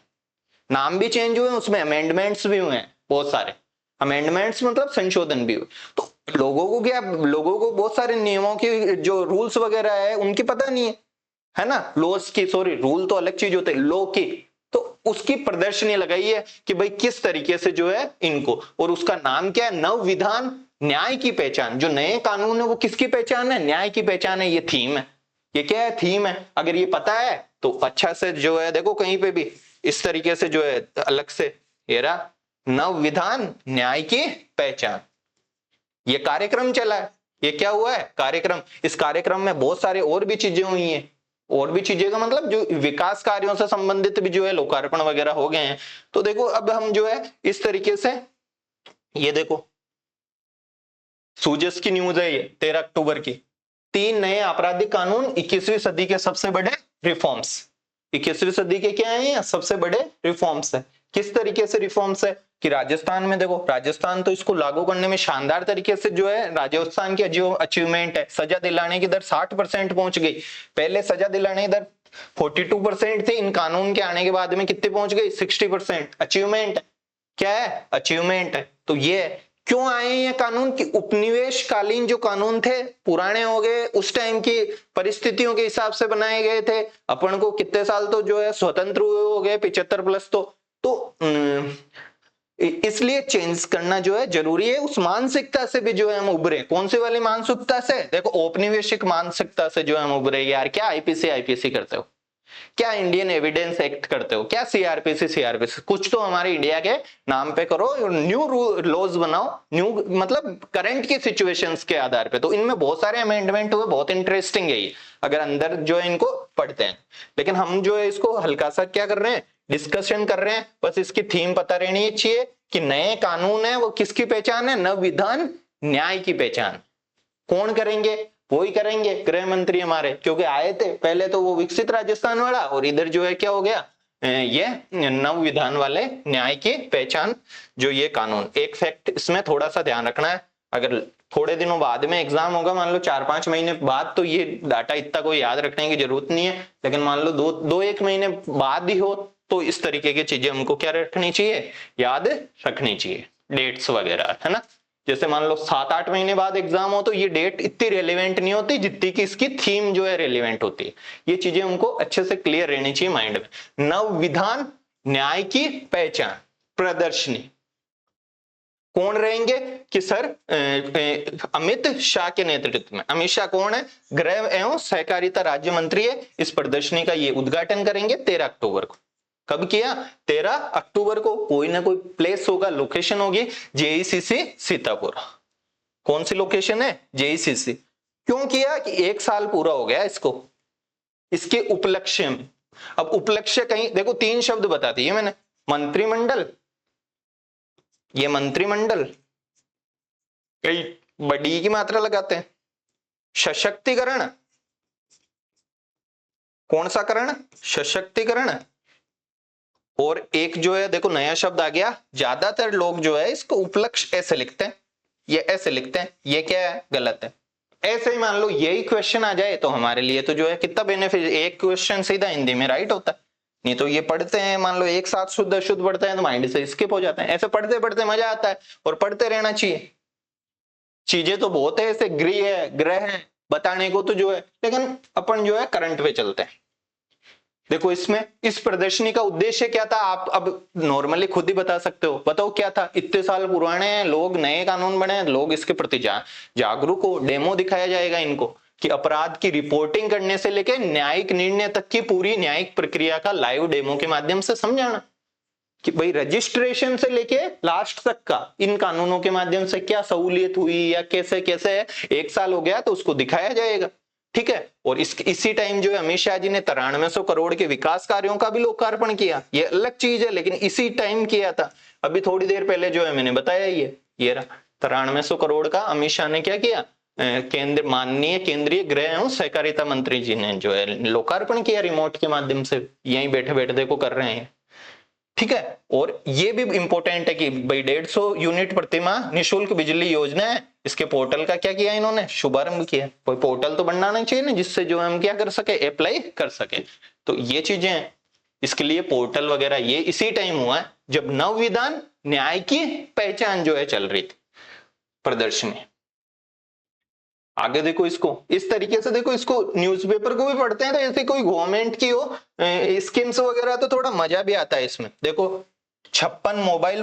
नाम भी चेंज हुए, उसमें अमेंडमेंट्स भी हुए हैं, बहुत सारे अमेंडमेंट्स मतलब संशोधन भी हुए। तो लोगों को क्या, लोगों को बहुत सारे नियमों की जो रूल्स वगैरह है उनकी पता नहीं है ना। लॉस की, सॉरी रूल तो अलग चीज होते हैं, लॉ की, तो उसकी प्रदर्शनी लगाई है कि भाई किस तरीके से जो है इनको, और उसका नाम क्या है, नव विधान न्याय की पहचान। जो नए कानून है वो किसकी पहचान है, न्याय की पहचान है। ये थीम है, ये क्या है, थीम है। अगर ये पता है तो अच्छा से जो है देखो, कहीं पे भी इस तरीके से जो है अलग से ये रहा, नव विधान न्याय की पहचान, ये कार्यक्रम चला है। ये क्या हुआ है, कार्यक्रम। इस कार्यक्रम में बहुत सारे और भी चीजें हुई हैं, और भी चीजें का मतलब जो विकास कार्यों से संबंधित भी जो है लोकार्पण वगैरह हो गए हैं। तो देखो अब हम जो है इस तरीके से, ये देखो सूजस की न्यूज है ये 13 अक्टूबर की, 3 नए आपराधिक कानून 21वीं सदी के सबसे बड़े रिफॉर्म्स। 21वीं सदी के क्या है, सबसे बड़े रिफॉर्म्स है। किस तरीके से रिफॉर्म्स है कि राजस्थान में देखो, राजस्थान तो इसको लागू करने में शानदार तरीके से जो है, राजस्थान की जो अचीवमेंट है, सजा दिलाने की दर 60% पहुंच गई। पहले सजा दिलाने की दर 42% थी, इन कानून के आने के बाद में कितने पहुंच गई, 60%। अचीवमेंट क्या है, अचीवमेंट है। तो ये क्यों आए ये कानून कि उपनिवेश कालीन जो कानून थे पुराने हो गए, उस टाइम की परिस्थितियों के हिसाब से बनाए गए थे। अपन को कितने साल तो जो है स्वतंत्र हुए हो गए, 75 प्लस। तो इसलिए चेंज करना जो है जरूरी है। उस मानसिकता से भी जो है हम उभरे, कौन सी वाली मानसिकता से, देखो औपनिवेशिक मानसिकता से जो है हम उभरे। यार क्या आईपीसी आईपीसी करते हो, क्या इंडियन एविडेंस एक्ट करते हो, क्या सीआरपीसी सीआरपीसी, कुछ तो हमारे इंडिया के नाम पे करो, न्यू लॉज बनाओ, न्यू मतलब करंट की सिचुएशंस के आधार पे। तो इनमें बहुत सारे अमेंडमेंट हुए, बहुत इंटरेस्टिंग है ये, अगर अंदर जो है इनको पढ़ते हैं। लेकिन हम जो है इसको हल्का सा क्या कर रहे हैं, डिस्कशन कर रहे हैं। बस इसकी थीम पता रहनी चाहिए कि नए कानून है वो किसकी पहचान है, नव विधान न्याय की पहचान। कौन करेंगे, वो ही करेंगे गृह मंत्री हमारे, क्योंकि आए थे पहले तो वो विकसित राजस्थान वाला, और इधर जो है क्या हो गया, ये नव विधान वाले न्याय की पहचान जो ये कानून। एक फैक्ट इसमें थोड़ा सा ध्यान रखना है, अगर थोड़े दिनों बाद में एग्जाम होगा, मान लो 4-5 महीने बाद, तो ये डाटा इतना कोई याद रखने की जरूरत नहीं है। लेकिन मान लो 2-1 महीने बाद ही हो, तो इस तरीके की चीजें हमको क्या रखनी चाहिए, याद रखनी चाहिए, डेट्स वगैरह, है ना। जैसे मान लो 7-8 महीने बाद एग्जाम हो, तो ये डेट इतनी रेलिवेंट नहीं होती जितनी कि इसकी थीम जो है रेलिवेंट होती है। ये चीजें हमको अच्छे से क्लियर रहनी चाहिए माइंड में। नव विधान न्याय की पहचान प्रदर्शनी कौन रहेंगे कि सर, अमित शाह के नेतृत्व में। अमित शाह कौन है, गृह एवं सहकारिता राज्य मंत्री है। इस प्रदर्शनी का ये उद्घाटन करेंगे 13 अक्टूबर को। कब किया, 13 अक्टूबर को। कोई ना कोई प्लेस होगा, लोकेशन होगी, जेईसीसी सीतापुर। कौन सी लोकेशन है, जेईसीसी। क्यों किया कि 1 साल पूरा हो गया इसको, इसके उपलक्ष्य में। अब उपलक्ष्य कहीं देखो 3 शब्द बता दिए मैंने, मंत्रिमंडल, ये मंत्रिमंडल कई बड़ी की मात्रा लगाते हैं, सशक्तिकरण, कौन सा करण, सशक्तिकरण, और एक जो है देखो नया शब्द आ गया। ज्यादातर लोग जो है इसको उपलक्ष्य ऐसे लिखते हैं, ये ऐसे लिखते हैं, ये क्या है, गलत है। ऐसे ही मान लो यही क्वेश्चन आ जाए तो हमारे लिए तो जो है कितना बेनिफिट, एक क्वेश्चन सीधा हिंदी में राइट होता है। नहीं तो ये पढ़ते हैं, मान लो एक साथ शुद्ध अशुद्ध पढ़ते हैं तो माइंड से स्किप हो जाते हैं। ऐसे पढ़ते पढ़ते मजा आता है, और पढ़ते रहना चाहिए। चीजें तो बहुत है ऐसे, ग्रह है बताने को तो जो है, लेकिन अपन जो है करंट पे चलते हैं। देखो इसमें इस प्रदर्शनी का उद्देश्य क्या था, आप अब नॉर्मली खुद ही बता सकते हो, बताओ क्या था। इतने साल पुराने हैं लोग, नए कानून बने हैं, लोग इसके प्रति जागरूक हो, डेमो दिखाया जाएगा इनको कि अपराध की रिपोर्टिंग करने से लेकर न्यायिक निर्णय तक की पूरी न्यायिक प्रक्रिया का लाइव डेमो के माध्यम से समझाना कि भाई रजिस्ट्रेशन से लेके लास्ट तक का इन कानूनों के माध्यम से क्या सहूलियत हुई या कैसे कैसे है। 1 साल हो गया तो उसको दिखाया जाएगा, ठीक है। और इसी टाइम जो है अमित शाह जी ने 9300 करोड़ के विकास कार्यों का भी लोकार्पण किया। ये अलग चीज है, लेकिन इसी टाइम किया था। अभी थोड़ी देर पहले जो है मैंने बताया ये रहा 9300 करोड़ का अमित शाह ने क्या किया, माननीय केंद्रीय गृह एवं सहकारिता मंत्री जी ने जो है लोकार्पण किया रिमोट के माध्यम से, यहीं बैठे बैठे देखो कर रहे हैं। ठीक है। और ये भी इंपॉर्टेंट है कि भाई 150 यूनिट प्रतिमाह निःशुल्क बिजली योजना है, इसके पोर्टल का क्या किया इन्होंने, शुभारंभ किया। कोई पोर्टल तो बनना चाहिए ना, जिससे जो हम क्या कर सके, अप्लाई कर सके। तो ये चीजें हैं, इसके लिए पोर्टल वगैरह ये इसी टाइम हुआ है जब नव विधान न्याय की पहचान जो है चल रही थी प्रदर्शनी। आगे देखो इसको इस तरीके से, देखो इसको न्यूज़पेपर को भी पढ़ते हैं तो ऐसे कोई गवर्नमेंट की हो स्कीम्स वगैरह तो थोड़ा मजा भी आता है इसमें। देखो 56 मोबाइल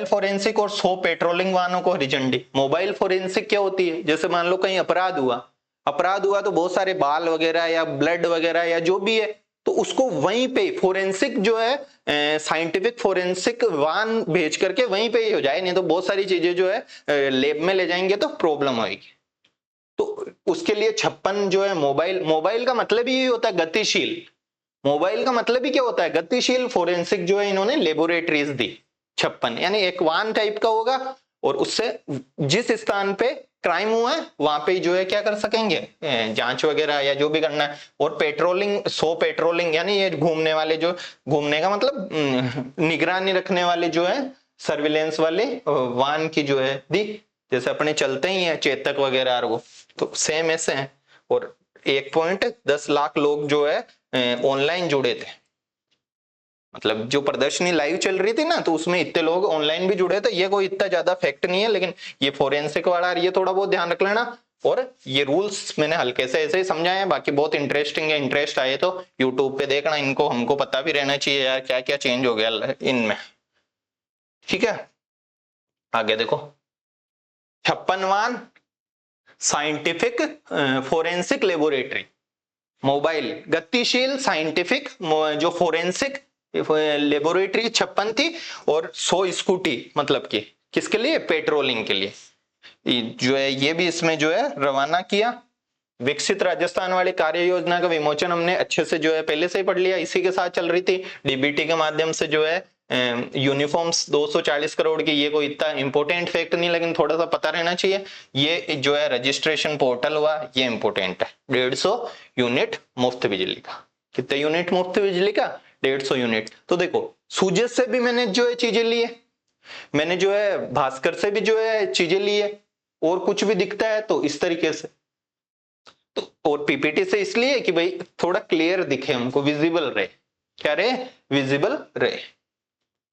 फोरेंसिक और 100 पेट्रोलिंग वाहनों को हरी झंडी। मोबाइल फोरेंसिक क्या होती है, जैसे मान लो कहीं अपराध हुआ तो बहुत सारे बाल वगैरह या ब्लड वगैरह या जो भी है, तो उसको वहीं पे फोरेंसिक जो है साइंटिफिक फोरेंसिक वाहन भेज करके वहीं पे ही हो जाए, नहीं तो बहुत सारी चीजें जो है लैब में ले जाएंगे तो प्रॉब्लम होगी। तो उसके लिए 56 जो है मोबाइल का मतलब ही होता है गतिशील। मोबाइल का मतलब ही क्या होता है, गतिशील फोरेंसिक जो है इन्होंने लेबोरेटरीज दी 56, यानी एक वाहन टाइप का होगा और उससे जिस स्थान पे क्राइम हुआ है वहां पे जो है क्या कर सकेंगे, जांच वगैरह या जो भी करना है। और पेट्रोलिंग 100 पेट्रोलिंग यानी ये घूमने वाले, जो घूमने का मतलब निगरानी रखने वाले जो है सर्विलेंस वाले वाहन की जो है दी, जैसे अपने चलते ही है चेतक वगैरह और वो तो सेम ऐसे हैं। और 1.10 लाख लोग जो है ऑनलाइन जुड़े थे, मतलब जो प्रदर्शनी लाइव चल रही थी ना तो उसमें इतने लोग ऑनलाइन भी जुड़े थे। ये कोई इतना ज्यादा फैक्ट नहीं है, लेकिन ये फोरेंसिक वाला ये थोड़ा बहुत ध्यान रख लेना। और ये रूल्स मैंने हल्के से ऐसे ही समझाए हैं, बाकी बहुत इंटरेस्टिंग है, इंटरेस्ट आए तो यूट्यूब पे देखना। इनको हमको पता भी रहना चाहिए यार क्या क्या चेंज हो गया इनमें। ठीक है, आगे देखो 56वां साइंटिफिक फोरेंसिक लेबोरेटरी मोबाइल गतिशील साइंटिफिक जो फोरेंसिक लेबोरेटरी 56 थी और 100 स्कूटी, मतलब कि किसके लिए, पेट्रोलिंग के लिए जो है ये भी इसमें जो है रवाना किया। विकसित राजस्थान वाली कार्य योजना का विमोचन हमने अच्छे से जो है पहले से ही पढ़ लिया, इसी के साथ चल रही थी। डीबीटी के माध्यम से जो है यूनिफॉर्म्स 240 करोड़ की, ये कोई इतना इंपॉर्टेंट फैक्ट नहीं, लेकिन थोड़ा सा पता रहना चाहिए। ये जो है रजिस्ट्रेशन पोर्टल हुआ, ये इंपॉर्टेंट है। 150 यूनिट मुफ्त बिजली का, कितने यूनिट मुफ्त बिजली का, 150 यूनिट। तो देखो सूजस से भी मैंने जो है चीजें ली है, मैंने जो है भास्कर से भी जो है चीजें ली है, और कुछ भी दिखता है तो इस तरीके से। तो और पीपीटी से इसलिए कि भाई थोड़ा क्लियर दिखे हमको, विजिबल रहे, क्या रहे, विजिबल रहे।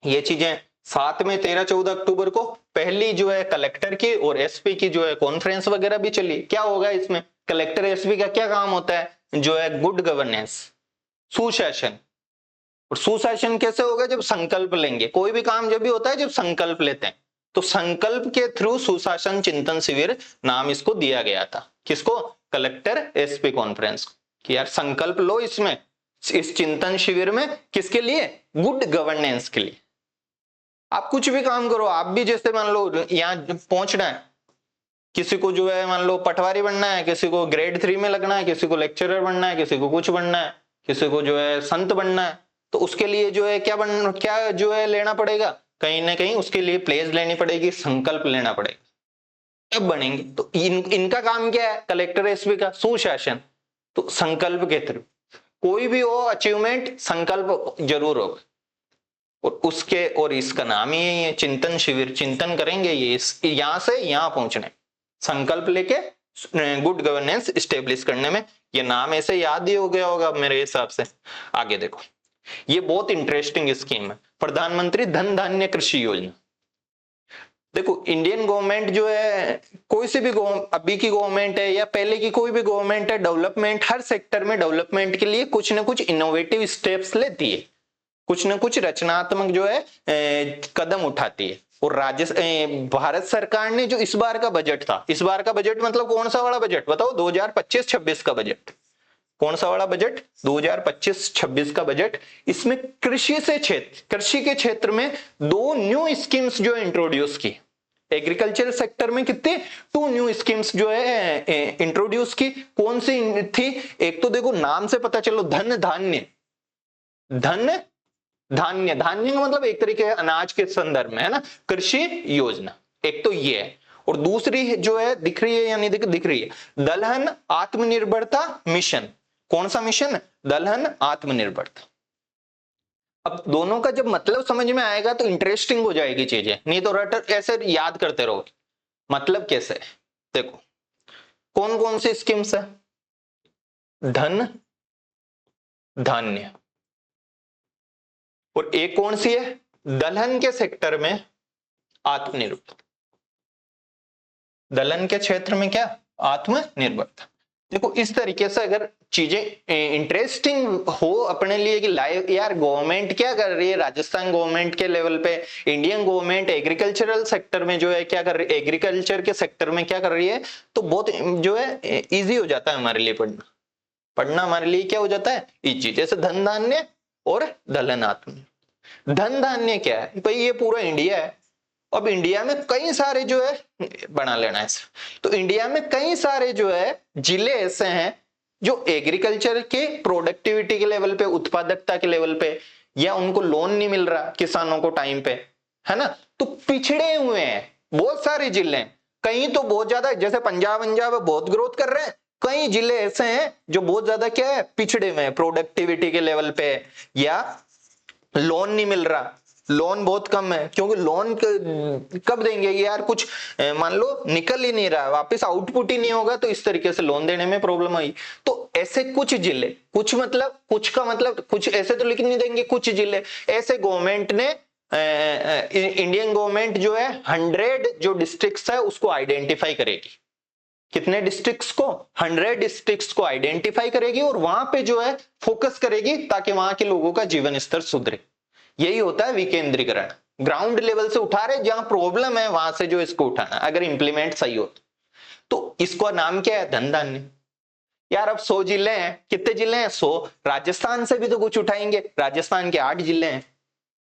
ये चीजें साथ में 13-14 अक्टूबर को पहली जो है कलेक्टर की और एसपी की जो है कॉन्फ्रेंस वगैरह भी चली। क्या होगा इसमें, कलेक्टर एसपी का क्या काम होता है, जो है गुड गवर्नेंस, सुशासन। और सुशासन कैसे होगा, जब संकल्प लेंगे। कोई भी काम जब भी होता है जब संकल्प लेते हैं, तो संकल्प के थ्रू सुशासन चिंतन शिविर नाम इसको दिया गया था। किसको, कलेक्टर एसपी कॉन्फ्रेंस को, कि यार संकल्प लो इसमें, इस चिंतन शिविर में, किसके लिए, गुड गवर्नेंस के लिए। आप कुछ भी काम करो, आप भी जैसे मान लो यहाँ पहुंचना है, किसी को जो है मान लो पटवारी बनना है, किसी को ग्रेड 3 में लगना है, किसी को लेक्चरर बनना है, किसी को कुछ बनना है, किसी को जो है संत बनना है, तो उसके लिए जो है क्या जो है लेना पड़ेगा, कहीं ना कहीं उसके लिए प्लेस लेनी पड़ेगी, संकल्प लेना पड़ेगा, तब बनेंगे। तो इनका काम क्या है, कलेक्टर एसपी का, सुशासन। तो संकल्प के थ्रू कोई भी हो अचीवमेंट, संकल्प जरूर होगा। और इसका नाम ही है चिंतन शिविर, चिंतन करेंगे ये यहां से यहां पहुंचने, संकल्प लेके गुड गवर्नेंस स्टेब्लिश करने में। ये नाम ऐसे याद ही हो गया होगा मेरे हिसाब से। आगे देखो, ये बहुत इंटरेस्टिंग स्कीम है, प्रधानमंत्री धन धान्य कृषि योजना। देखो इंडियन गवर्नमेंट जो है, कोई सी भी अभी की गवर्नमेंट है या पहले की कोई भी गवर्नमेंट है, डेवलपमेंट, हर सेक्टर में डेवलपमेंट के लिए कुछ ना कुछ इनोवेटिव स्टेप्स लेती है, कुछ ना कुछ रचनात्मक जो है कदम उठाती है। और भारत सरकार ने जो इस बार का बजट था, इस बार का बजट मतलब कौन सा वाला बजट बताओ, 2025-26 का बजट, कौन सा वाला बजट, 2025-26 का बजट। इसमें कृषि के क्षेत्र में 2 न्यू स्कीम्स जो इंट्रोड्यूस की, एग्रीकल्चर सेक्टर में कितने 2 न्यू स्कीम्स जो है इंट्रोड्यूस की। कौन सी थी? एक तो देखो नाम से पता चलो, धन धान्य, धन धान्य, धान्य का मतलब एक तरीके अनाज के संदर्भ में है ना, कृषि योजना, एक तो ये है। और दूसरी जो है दिख रही है या नहीं दिख रही है, दलहन आत्मनिर्भरता मिशन। कौन सा मिशन? दलहन आत्मनिर्भरता। अब दोनों का जब मतलब समझ में आएगा तो इंटरेस्टिंग हो जाएगी चीजें, नहीं तो रट ऐसे याद करते रहो मतलब कैसे है। देखो कौन कौन सी स्कीम्स है, धन धान्य, और एक कौन सी है, दलहन के सेक्टर में आत्मनिर्भरता। दलहन के क्षेत्र में क्या? आत्मनिर्भरता। देखो इस तरीके से अगर चीजें इंटरेस्टिंग हो अपने लिए कि लाइव यार गवर्नमेंट क्या कर रही है, राजस्थान गवर्नमेंट के लेवल पे इंडियन गवर्नमेंट एग्रीकल्चरल सेक्टर में जो है क्या कर रही है, एग्रीकल्चर के सेक्टर में क्या कर रही है, तो बहुत जो है इजी हो जाता है हमारे लिए पढ़ना। पढ़ना हमारे लिए क्या हो जाता है, इजी। जैसे धन धान्य और दलहन आत्मनिर्भर। धन धान्य क्या है भाई, ये पूरा इंडिया है। अब इंडिया में कई सारे जो है बना लेना है, तो इंडिया में कई सारे जो है जिले ऐसे हैं जो एग्रीकल्चर के प्रोडक्टिविटी के लेवल पे, उत्पादकता के लेवल पे, या उनको लोन नहीं मिल रहा किसानों को टाइम पे, है ना, तो पिछड़े हुए हैं बहुत सारे जिले। कहीं तो बहुत ज्यादा, जैसे पंजाब बहुत ग्रोथ कर रहे हैं, कई जिले ऐसे हैं जो बहुत ज्यादा क्या है, पिछड़े हुए हैं प्रोडक्टिविटी के लेवल पे, या लोन नहीं मिल रहा, लोन बहुत कम है, क्योंकि लोन कब देंगे यार, कुछ मान लो निकल ही नहीं रहा, वापस आउटपुट ही नहीं होगा, तो इस तरीके से लोन देने में प्रॉब्लम आई। तो ऐसे कुछ जिले, कुछ मतलब कुछ का मतलब कुछ ऐसे तो लिख नहीं देंगे, कुछ जिले ऐसे गवर्नमेंट ने इंडियन गवर्नमेंट जो है 100 जो डिस्ट्रिक्ट्स है उसको आइडेंटिफाई करेगी। कितने डिस्ट्रिक्ट्स को? 100 डिस्ट्रिक्ट्स को आइडेंटिफाई करेगी और वहां पे जो है फोकस करेगी ताकि वहां के लोगों का जीवन स्तर सुधरे। यही होता है विकेंद्रीकरण। ग्राउंड लेवल से उठा रहे, जहां प्रॉब्लम है वहां से जो इसको उठाना, अगर इंप्लीमेंट सही हो तो इसका नाम क्या है, धन धान्य। यार अब 100 जिले हैं, कितने जिले हैं? 100। राजस्थान से भी तो कुछ उठाएंगे, राजस्थान के 8 जिले हैं।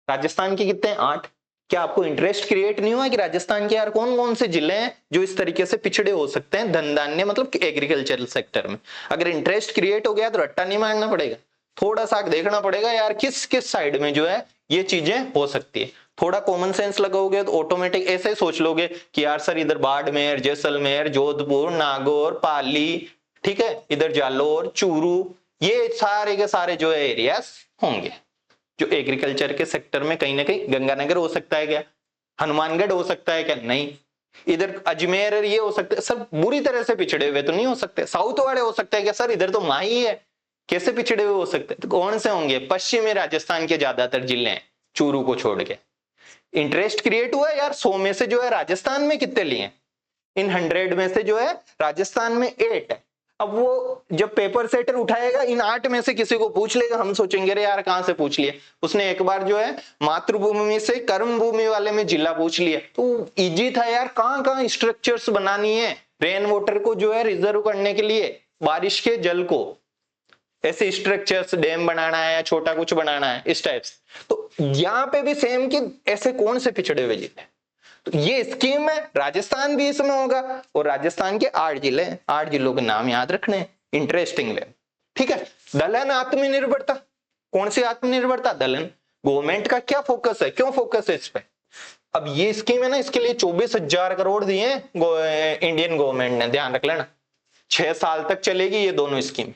राजस्थान के कितने हैं? 8। क्या आपको इंटरेस्ट क्रिएट नहीं हुआ कि राजस्थान के यार कौन कौन से जिले हैं जो इस तरीके से पिछड़े हो सकते हैं धन धान्य मतलब एग्रीकल्चरल सेक्टर में? अगर इंटरेस्ट क्रिएट हो गया तो रट्टा नहीं मारना पड़ेगा, थोड़ा सा देखना पड़ेगा यार किस किस साइड में जो है ये चीजें हो सकती है। थोड़ा कॉमन सेंस लगाओगे तो ऑटोमेटिक ऐसे ही सोच लोगे कि यार सर इधर बाड़मेर, जैसलमेर, जोधपुर, नागौर, पाली, ठीक है, इधर जालोर, चूरू, ये सारे के सारे जो है एरियाज होंगे जो एग्रीकल्चर के सेक्टर में। कहीं ना कहीं गंगानगर हो सकता है क्या, हनुमानगढ़ हो सकता है क्या, नहीं, इधर अजमेर ये हो सकता है। सब बुरी तरह से पिछड़े हुए तो नहीं हो सकते। साउथ वाले हो सकते हैं क्या, सर इधर तो माही है, कैसे पिछड़े हुए हो सकते हैं? तो कौन से होंगे? पश्चिमी राजस्थान के ज्यादातर जिले हैं चूरू को छोड़ के। इंटरेस्ट क्रिएट हुआ यार, 100 में से जो है राजस्थान में कितने लिए? इन 100 में से जो है राजस्थान में 8 है। अब वो जब पेपर सेटर उठाएगा इन 8 में से किसी को पूछ लेगा, हम सोचेंगे अरे यार कहां से पूछ लिया, उसने एक बार जो है मातृभूमि से कर्म भूमि वाले में जिला पूछ लिया, तो इजी था यार, कहां कहां स्ट्रक्चर्स बनानी है रेन वाटर को जो है रिजर्व करने के लिए, बारिश के जल को, ऐसे स्ट्रक्चर्स, डैम बनाना है या छोटा कुछ बनाना है इस टाइप से। तो यहाँ पे भी सेम कि ऐसे कौन से पिछड़े हुए जिले, तो ये स्कीम है, राजस्थान भी इसमें होगा और राजस्थान के 8 जिले हैं, 8 जिलों के नाम याद रखने हैं, इंटरेस्टिंग वे, ठीक है। दलहन आत्मनिर्भरता, कौन सी आत्मनिर्भरता? दलहन। गवर्नमेंट का क्या फोकस है, क्यों फोकस है इस पे? अब ये स्कीम है ना, इसके लिए 24,000 करोड़ दिए इंडियन गवर्नमेंट ने, ध्यान रख लेना। 6 साल तक चलेगी ये दोनों स्कीम।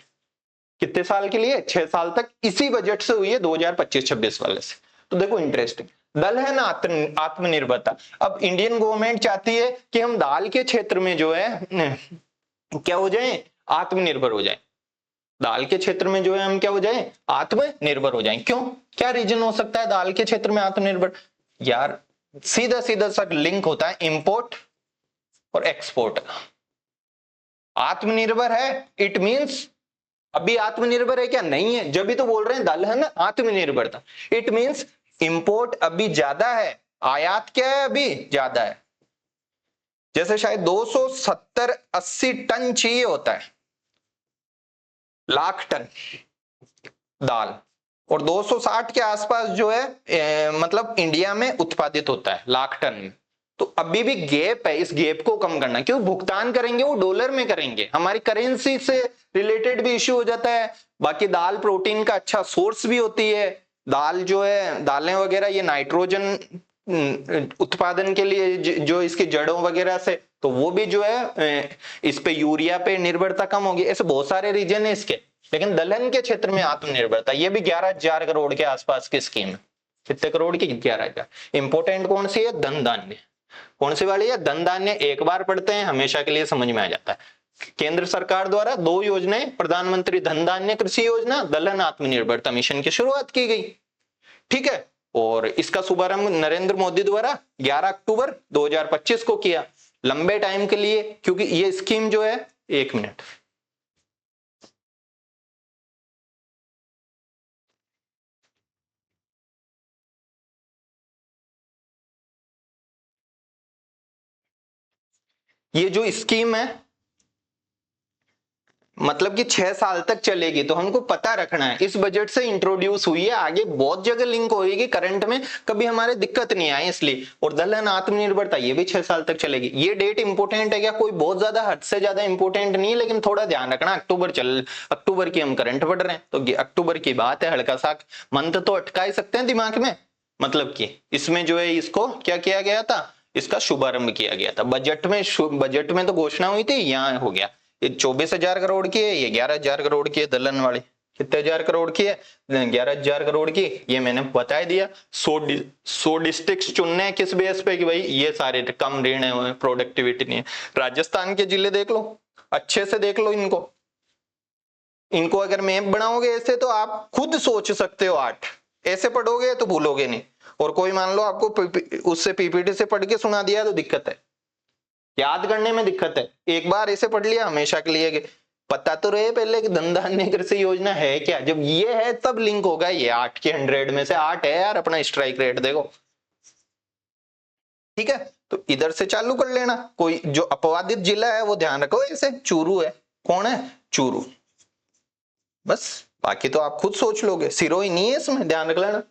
कितने साल के लिए? 6 साल तक। इसी बजट से हुई है 2025-26 वाले से। तो देखो इंटरेस्टिंग, दलहन आत्मनिर्भरता। अब इंडियन गवर्नमेंट चाहती है कि हम दाल के क्षेत्र में जो है क्या हो जाए, आत्मनिर्भर हो जाए। दाल के क्षेत्र में जो है हम क्या हो जाए, आत्मनिर्भर हो जाए। क्यों, क्या रीजन हो सकता है दाल के क्षेत्र में आत्मनिर्भर? यार सीधा सीधा सा लिंक होता है इंपोर्ट और एक्सपोर्ट का। आत्मनिर्भर है इट मींस अभी आत्मनिर्भर है क्या? नहीं है, जब भी तो बोल रहे हैं दलहन आत्मनिर्भरता। इट मींस इंपोर्ट अभी ज्यादा है, आयात क्या है अभी ज्यादा है। जैसे शायद 270-80 टन चाहिए होता है, लाख टन दाल, और 260 के आसपास जो है मतलब इंडिया में उत्पादित होता है लाख टन में। तो अभी भी गैप है, इस गैप को कम करना, क्यों भुगतान करेंगे वो डॉलर में करेंगे, हमारी करेंसी से रिलेटेड भी इश्यू हो जाता है। बाकी दाल प्रोटीन का अच्छा सोर्स भी होती है, दाल जो है, दालें वगैरह ये नाइट्रोजन उत्पादन के लिए जो इसकी जड़ों वगैरह से, तो वो भी जो है इस पे यूरिया पे निर्भरता कम होगी। ऐसे बहुत सारे रीजन है इसके, लेकिन दलहन के क्षेत्र में आत्मनिर्भरता ये भी 11,000 करोड़ के आसपास की स्कीम है। कितने करोड़ की? 11,000। इंपोर्टेंट कौन सी है? धन धान्य। कौन सी वाली है? धन धान्य। एक बार पढ़ते हैं हमेशा के लिए समझ में आ जाता है। केंद्र सरकार द्वारा 2 योजनाएं, प्रधानमंत्री धन धान्य कृषि योजना, दलहन आत्मनिर्भरता मिशन की शुरुआत की गई। ठीक है, और इसका शुभारंभ नरेंद्र मोदी द्वारा 11 अक्टूबर 2025 को किया, लंबे टाइम के लिए, क्योंकि ये स्कीम जो है, 1 मिनट, ये जो स्कीम है मतलब कि 6 साल तक चलेगी, तो हमको पता रखना है इस बजट से इंट्रोड्यूस हुई है, आगे बहुत जगह लिंक होगी, करंट में कभी हमारे दिक्कत नहीं आई इसलिए। और दलहन आत्मनिर्भरता ये भी 6 साल तक चलेगी। ये डेट इंपोर्टेंट है क्या? कोई बहुत ज्यादा हद से ज्यादा इंपोर्टेंट नहीं है, लेकिन थोड़ा ध्यान रखना, अक्टूबर की हम करंट पढ़ रहे हैं, तो अक्टूबर की बात है, हल्का सा मंथ तो अटका ही सकते हैं दिमाग में। मतलब कि इसमें जो है इसको क्या किया गया था, इसका शुभारंभ किया गया था बजट में तो घोषणा हुई थी, यहाँ हो गया। ये 24,000 करोड़ की है, ये 11,000 करोड़ की है दलहन वाली। कितने हजार करोड़ की है? 11,000 करोड़ की। ये मैंने बता दिया। 100 डिस्ट्रिक्ट चुनने हैं किस बेस पे कि भाई ये सारे कम ऋण है, प्रोडक्टिविटी नहीं है। राजस्थान के जिले देख लो, अच्छे से देख लो इनको अगर मैप बनाओगे ऐसे तो आप खुद सोच सकते हो। 8 ऐसे पढ़ोगे तो भूलोगे नहीं, और कोई मान लो आपको उससे पीपीटी से पढ़ के सुना दिया तो दिक्कत है, याद करने में दिक्कत है। एक बार ऐसे पढ़ लिया हमेशा के लिए, पता तो रहे पहले कि धन धान्य कृषि योजना है क्या। जब ये है तब लिंक होगा। ये 8 के 100 में से 8 है यार, अपना स्ट्राइक रेट देखो। ठीक है, तो इधर से चालू कर लेना। कोई जो अपवादित जिला है वो ध्यान रखो, ऐसे चूरू है। कौन है? चूरू। बस बाकी तो आप खुद सोच लोगे। सिरोही नहीं है इसमें, ध्यान रख लेना,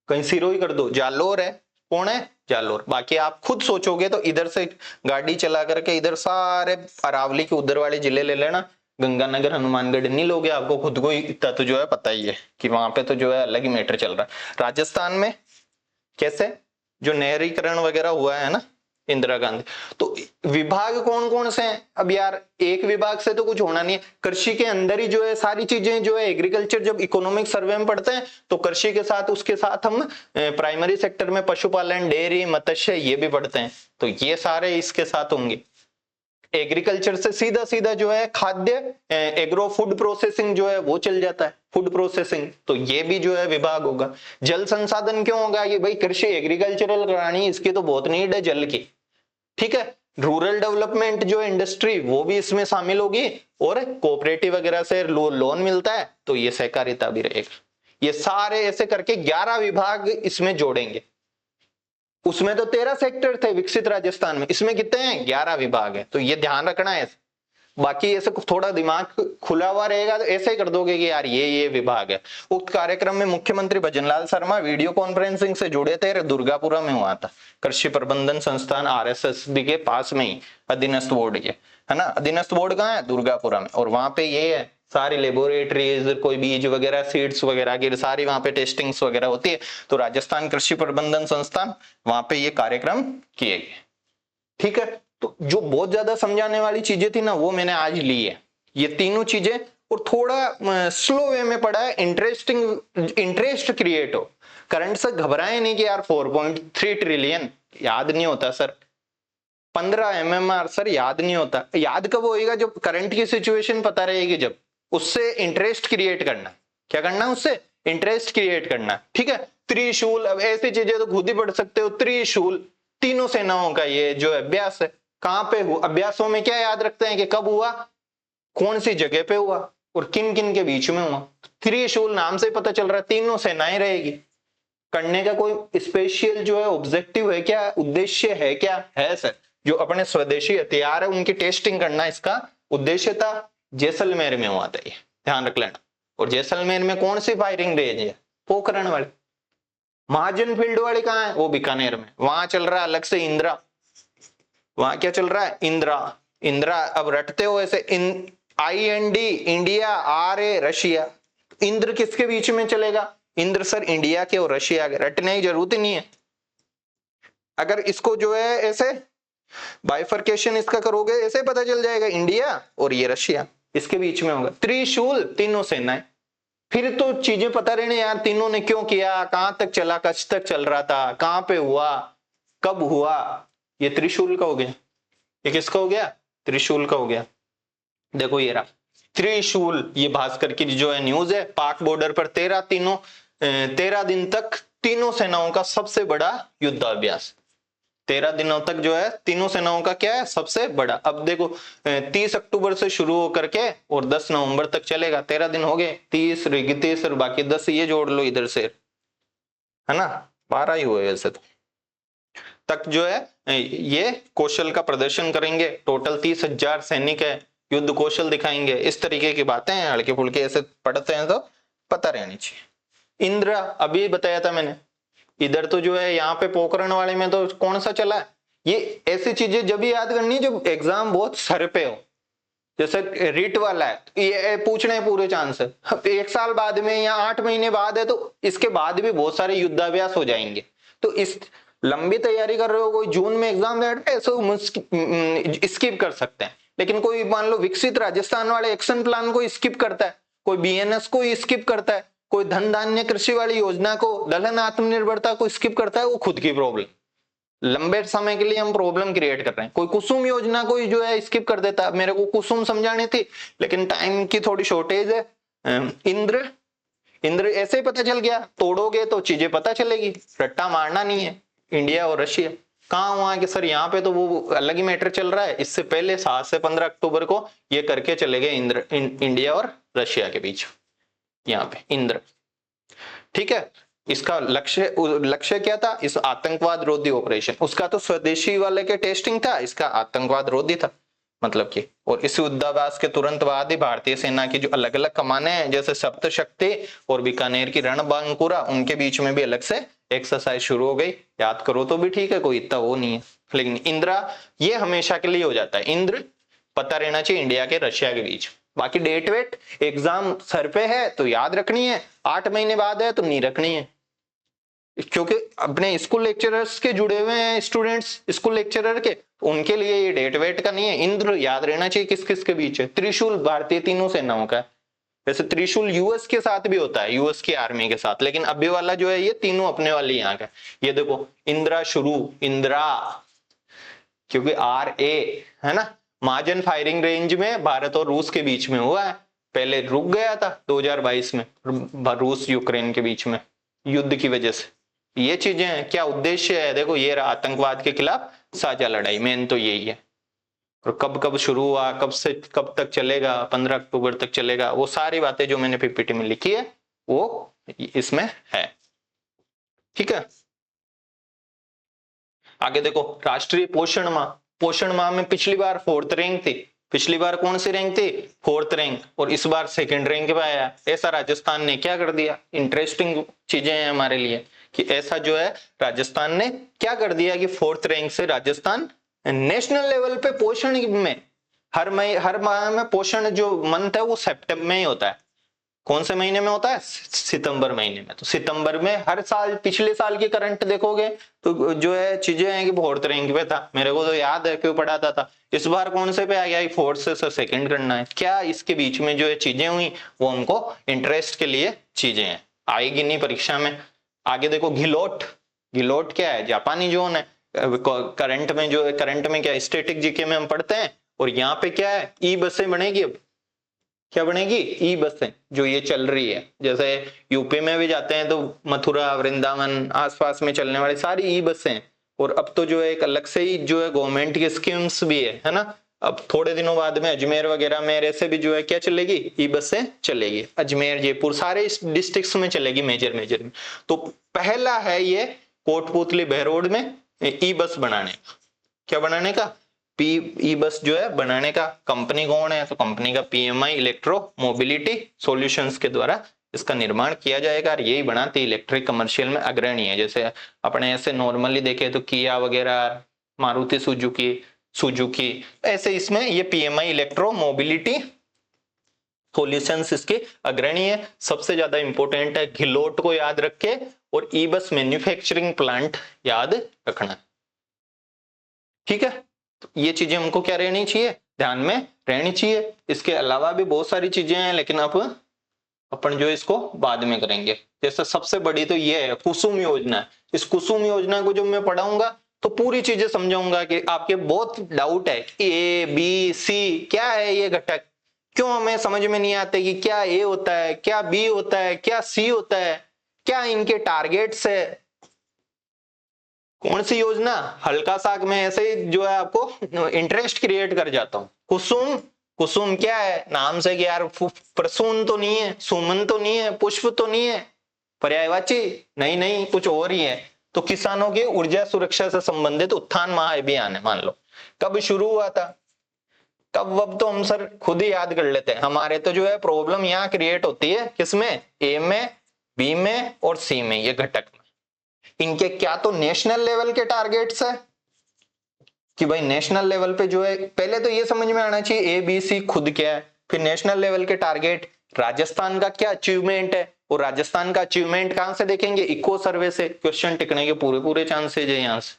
कहीं सिरोही कर दो। जालोर है। कौन है? जालोर। बाकी आप खुद सोचोगे तो इधर से गाड़ी चला करके इधर सारे अरावली के उधर वाले जिले ले लेना। गंगानगर हनुमानगढ़ नहीं लोगे, आपको खुद को इतना तो जो है पता ही है कि वहां पे तो जो है अलग ही मैटर चल रहा है। राजस्थान में कैसे जो नहरीकरण वगैरह हुआ है ना, इंदिरा गांधी, तो विभाग कौन कौन से हैं? अब यार एक विभाग से तो कुछ होना नहीं है। कृषि के अंदर ही जो है सारी चीजें जो है, एग्रीकल्चर जब इकोनॉमिक सर्वे में पढ़ते हैं तो कृषि के साथ उसके साथ हम प्राइमरी सेक्टर में पशुपालन, डेयरी, मत्स्य ये भी पढ़ते हैं, तो ये सारे इसके साथ होंगे। एग्रीकल्चर से सीधा सीधा जो है खाद्य, एग्रो फूड प्रोसेसिंग जो है वो चल जाता है, फूड प्रोसेसिंग, तो ये भी जो है विभाग होगा। जल संसाधन क्यों होगा? ये भाई कृषि एग्रीकल्चरल करानी, इसकी तो बहुत नीड है जल की। ठीक है, रूरल डेवलपमेंट जो इंडस्ट्री वो भी इसमें शामिल होगी, और कोऑपरेटिव वगैरह से लोन मिलता है तो ये सहकारिता भी रहेगा। ये सारे ऐसे करके 11 विभाग इसमें जोड़ेंगे। उसमें तो 13 सेक्टर थे विकसित राजस्थान में, इसमें कितने हैं? 11 विभाग है, तो ये ध्यान रखना है। बाकी ऐसे थोड़ा दिमाग खुला हुआ रहेगा तो ऐसे ही कर दोगे कि यार ये विभाग है। उक्त कार्यक्रम में मुख्यमंत्री भजनलाल शर्मा वीडियो कॉन्फ्रेंसिंग से जुड़े थे। दुर्गापुरा में हुआ था, कृषि प्रबंधन संस्थान आरएसएसबी के पास में ही, अधीनस्थ बोर्ड के, है ना। अधीनस्थ बोर्ड कहाँ है? दुर्गापुरा में। और वहां पे ये है सारी लेबोरेटरीज, कोई बीज वगैरह, सीड्स वगैरह की सारी वहां पे टेस्टिंग्स वगैरह होती है। तो राजस्थान कृषि प्रबंधन संस्थान, वहां पे ये कार्यक्रम किए गए। ठीक है, तो जो बहुत ज्यादा समझाने वाली चीजें थी ना वो मैंने आज ली है, ये तीनों चीजें, और थोड़ा स्लो वे में पढ़ा है, इंटरेस्ट क्रिएट हो। करंट से घबराए नहीं कि यार 4.3 ट्रिलियन याद नहीं होता सर, 15 MMR सर याद नहीं होता। याद कब होएगा? जब करंट की सिचुएशन पता रहेगी, जब उससे इंटरेस्ट क्रिएट करना। क्या करना? उससे इंटरेस्ट क्रिएट करना। ठीक है, त्रिशूल, अब ऐसी चीजें तो खुद ही पढ़ सकते हो। त्रिशूल तीनों सेनाओं का ये जो अभ्यास है, कहां पे हुआ? अभ्यासों में क्या याद रखते हैं कि कब हुआ, कौन सी जगह पे हुआ, और किन किन के बीच में हुआ। त्रिशूल नाम से पता चल रहा है तीनों सेनाएं रहेगी। करने का कोई स्पेशल जो है ऑब्जेक्टिव है क्या, उद्देश्य है क्या? है सर, जो अपने स्वदेशी हथियार है उनकी टेस्टिंग करना इसका उद्देश्य था। जैसलमेर में हुआ था ये, ध्यान रख लेना। और जैसलमेर में कौन सी फायरिंग रेंज है? पोखरण वाली। महाजन फील्ड वाली कहाँ है? वो बीकानेर में, वहां चल रहा है अलग से इंदिरा, वहां क्या चल रहा है, इंदिरा। इंदिरा अब रटते हो ऐसे, IND India, RA Russia. Indra किसके बीच में चलेगा, इंद्र सर इंडिया के और रशिया के, रटने की जरूरत ही नहीं है। अगर इसको जो है ऐसे बाइफर्केशन इसका करोगे, ऐसे पता चल जाएगा इंडिया और ये रशिया, इसके बीच में होगा। त्रिशूल, तीनों सेनाएं। फिर तो चीजें पता रहने यार, तीनों ने क्यों किया, कहां तक चला, कच तक चल रहा था, कहां पे हुआ, कब हुआ। ये त्रिशूल का हो गया। ये किसका हो गया, त्रिशूल का हो गया। देखो ये रहा त्रिशूल, ये भास्कर की जो है न्यूज है। पाक बॉर्डर पर 13 दिन तक तीनों सेनाओं का सबसे बड़ा युद्धाभ्यास। 13 दिनों तक जो है तीनों सेनाओं का क्या है, सबसे बड़ा। अब देखो 30 अक्टूबर से शुरू होकर के और 10 नवंबर तक चलेगा। 13 दिन हो गए, 30 31 और बाकी 10 ये जोड़ लो इधर से, है ना, 12 ही हुए वैसे तो। तक जो है ये कौशल का प्रदर्शन करेंगे। टोटल 30,000 सैनिक है, युद्ध कौशल दिखाएंगे। इस तरीके की बातें हैं, हल्के फुल्के ऐसे पढ़ते हैं तो पता रहनी चाहिए। इंद्र अभी बताया था मैंने। इधर तो जो है यहाँ पे पोखरण वाले में तो कौन सा चला है, ये ऐसी चीजें जब भी याद करनी है जब एग्जाम बहुत सर पे हो। जैसे रीट वाला है, ये पूछने पूरे चांस है। 1 साल बाद में या 8 महीने बाद है तो इसके बाद भी बहुत सारे युद्धाभ्यास हो जाएंगे। तो इस लंबी तैयारी कर रहे हो, कोई जून में एग्जाम दे रहे ऐसे स्किप कर सकते हैं। लेकिन कोई मान लो विकसित राजस्थान वाले एक्शन प्लान को स्किप करता है, कोई BNS को स्किप करता है, कोई धन धान्य कृषि वाली योजना को, दलहन आत्मनिर्भरता को स्किप करता है, वो खुद की प्रॉब्लम। लंबे समय के लिए हम प्रॉब्लम क्रिएट कर रहे हैं। कोई कुसुम योजना को जो है स्किप कर देता है। मेरे को कुसुम समझानी थी लेकिन टाइम की थोड़ी शॉर्टेज है। इंद्र, इंद्र ऐसे ही पता चल गया, तोड़ोगे तो चीजें पता चलेगी, रट्टा मारना नहीं है। इंडिया और रशिया कहाँ हुआ कि सर यहाँ पे तो वो अलग ही मैटर चल रहा है। इससे पहले 7 से 15 अक्टूबर को ये करके चले गए इंडिया और रशिया के बीच, यहाँ पे इंद्र। ठीक है, इसका लक्ष्य क्या था, इस आतंकवाद रोधी ऑपरेशन। उसका तो स्वदेशी वाले के टेस्टिंग था, इसका आतंकवाद रोधी था मतलब कि। और इस युद्धाभ्यास के तुरंत बाद ही भारतीय सेना की जो अलग अलग कमाने हैं, जैसे सप्तशक्ति और बीकानेर की रणबांकुरा, उनके बीच में भी अलग से एक्सरसाइज शुरू हो गई। याद करो तो भी ठीक है, कोई इतना वो नहीं है। लेकिन इंदिरा ये हमेशा के लिए हो जाता है। इंद्र पता रहना चाहिए इंडिया के रशिया के बीच। बाकी डेट वेट एग्जाम सर पे है तो याद रखनी है, 8 महीने बाद है तो नहीं रखनी है, क्योंकि अपने स्कूल लेक्चरर्स के जुड़े हुए हैं स्टूडेंट्स, स्कूल लेक्चरर के, उनके लिए ये डेट वेट का नहीं है। इंद्र याद रहना चाहिए किस किस के बीच है। त्रिशूल भारतीय तीनों सेनाओं का है। वैसे त्रिशूल यूएस के साथ भी होता है, यूएस की आर्मी के साथ, लेकिन अभी वाला जो है ये तीनों अपने वाली यहाँ का। ये देखो इंदिरा शुरू, इंदिरा क्योंकि RA है ना, महाजन फायरिंग रेंज में भारत और रूस के बीच में हुआ है। पहले रुक गया था 2022 में रूस यूक्रेन के बीच में युद्ध की वजह से। ये चीजें हैं, क्या उद्देश्य है, देखो ये रहा आतंकवाद के खिलाफ साझा लड़ाई, मेन तो यही है। और कब कब शुरू हुआ, कब से कब तक चलेगा, 15 अक्टूबर तक चलेगा, वो सारी बातें जो मैंने PPT में लिखी है वो इसमें है। ठीक है, आगे देखो राष्ट्रीय पोषण माह। पोषण माह में पिछली बार 4th रैंक थी। पिछली बार कौन सी रैंक थी, 4th रैंक, और इस बार 2nd रैंक पे आया। ऐसा राजस्थान ने क्या कर दिया, इंटरेस्टिंग चीजें हैं हमारे लिए कि ऐसा जो है राजस्थान ने क्या कर दिया कि 4th रैंक से राजस्थान नेशनल लेवल पे पोषण में हर माह में पोषण जो मंथ है वो सितंबर में ही होता है। कौन से महीने में होता है, सितंबर महीने में। तो सितंबर में हर साल, पिछले साल की करंट देखोगे तो जो है चीजें हैं कि 4th रैंक पे था। मेरे को तो याद है क्यों पढ़ाता था। इस बार कौन से पे आ गया, 4th से 2nd करना है। क्या इसके बीच में जो है चीजें हुई वो हमको इंटरेस्ट के लिए चीजें हैं, आएगी नहीं परीक्षा में। आगे देखो घिलोट। घिलोट क्या है, जापानी जोन है। करंट में जो है, करंट में क्या स्टैटिक जीके में हम पढ़ते हैं। और यहाँ पे क्या है, ई बसें बनेगी। अब क्या बनेगी, ई बसें जो ये चल रही है। जैसे यूपी में भी जाते हैं तो मथुरा वृंदावन आसपास में चलने वाली सारी ई बसें। और अब तो जो है एक अलग से ही जो है गवर्नमेंट की स्कीम्स भी है ना। अब थोड़े दिनों बाद में अजमेर वगैरह में ऐसे भी जो है क्या चलेगी, ई बसें चलेगी। अजमेर, जयपुर, सारे डिस्ट्रिक्ट्स में चलेगी मेजर में। तो पहला है ये कोटपुतली बहरोड में ई बस बनाने का। क्या बनाने का, ई बस जो है बनाने का। कंपनी कौन है, तो कंपनी का PMI इलेक्ट्रो मोबिलिटी सॉल्यूशंस के द्वारा इसका निर्माण किया जाएगा। और यही बनाती इलेक्ट्रिक कमर्शियल में अग्रणी है। जैसे अपने ऐसे नॉर्मली देखे तो किया वगैरह, मारुति सुजुकी, सुजुकी। ऐसे इसमें ये PMI इलेक्ट्रो मोबिलिटी सॉल्यूशंस इसके अग्रणी है। सबसे ज्यादा इंपॉर्टेंट है घिलोट को याद रखे और ई बस मैन्युफैक्चरिंग प्लांट याद रखना। ठीक है, तो ये चीजें हमको क्या रहनी चाहिए, ध्यान में रहनी चाहिए। इसके अलावा भी बहुत सारी चीजें हैं, लेकिन अब अपन जो इसको बाद में करेंगे। जैसे सबसे बड़ी तो ये है कुसुम योजना। इस कुसुम योजना को जब मैं पढ़ाऊंगा तो पूरी चीजें समझाऊंगा कि आपके बहुत डाउट है A B C क्या है ये घटक, क्यों हमें समझ में नहीं आते कि क्या A होता है, क्या B होता है, क्या C होता है, क्या इनके टारगेट्स है, कौन सी योजना। हल्का सा मैं ऐसे ही जो है आपको इंटरेस्ट क्रिएट कर जाता हूं। कुसुम, कुसुम क्या है, नाम से कि यार प्रसून तो नहीं है, सुमन तो नहीं है, पुष्प तो नहीं है, पर्यायवाची नहीं नहीं कुछ और ही है। तो किसानों की ऊर्जा सुरक्षा से संबंधित उत्थान महाअभियान है, मान लो कब शुरू हुआ था, कब वब तो हम सर खुद ही याद कर लेते हैं। हमारे तो जो है प्रॉब्लम यहाँ क्रिएट होती है किसमें, A में, B में और C में, ये घटक में। इनके क्या तो नेशनल लेवल के टारगेट्स है कि भाई नेशनल लेवल पे जो है, पहले तो ये समझ में आना चाहिए A B C खुद क्या है, फिर नेशनल लेवल के टारगेट, राजस्थान का क्या अचीवमेंट है, और राजस्थान का अचीवमेंट कहां से देखेंगे, इको सर्वे से। क्वेश्चन टिकने के पूरे पूरे चांसेज है यहां से,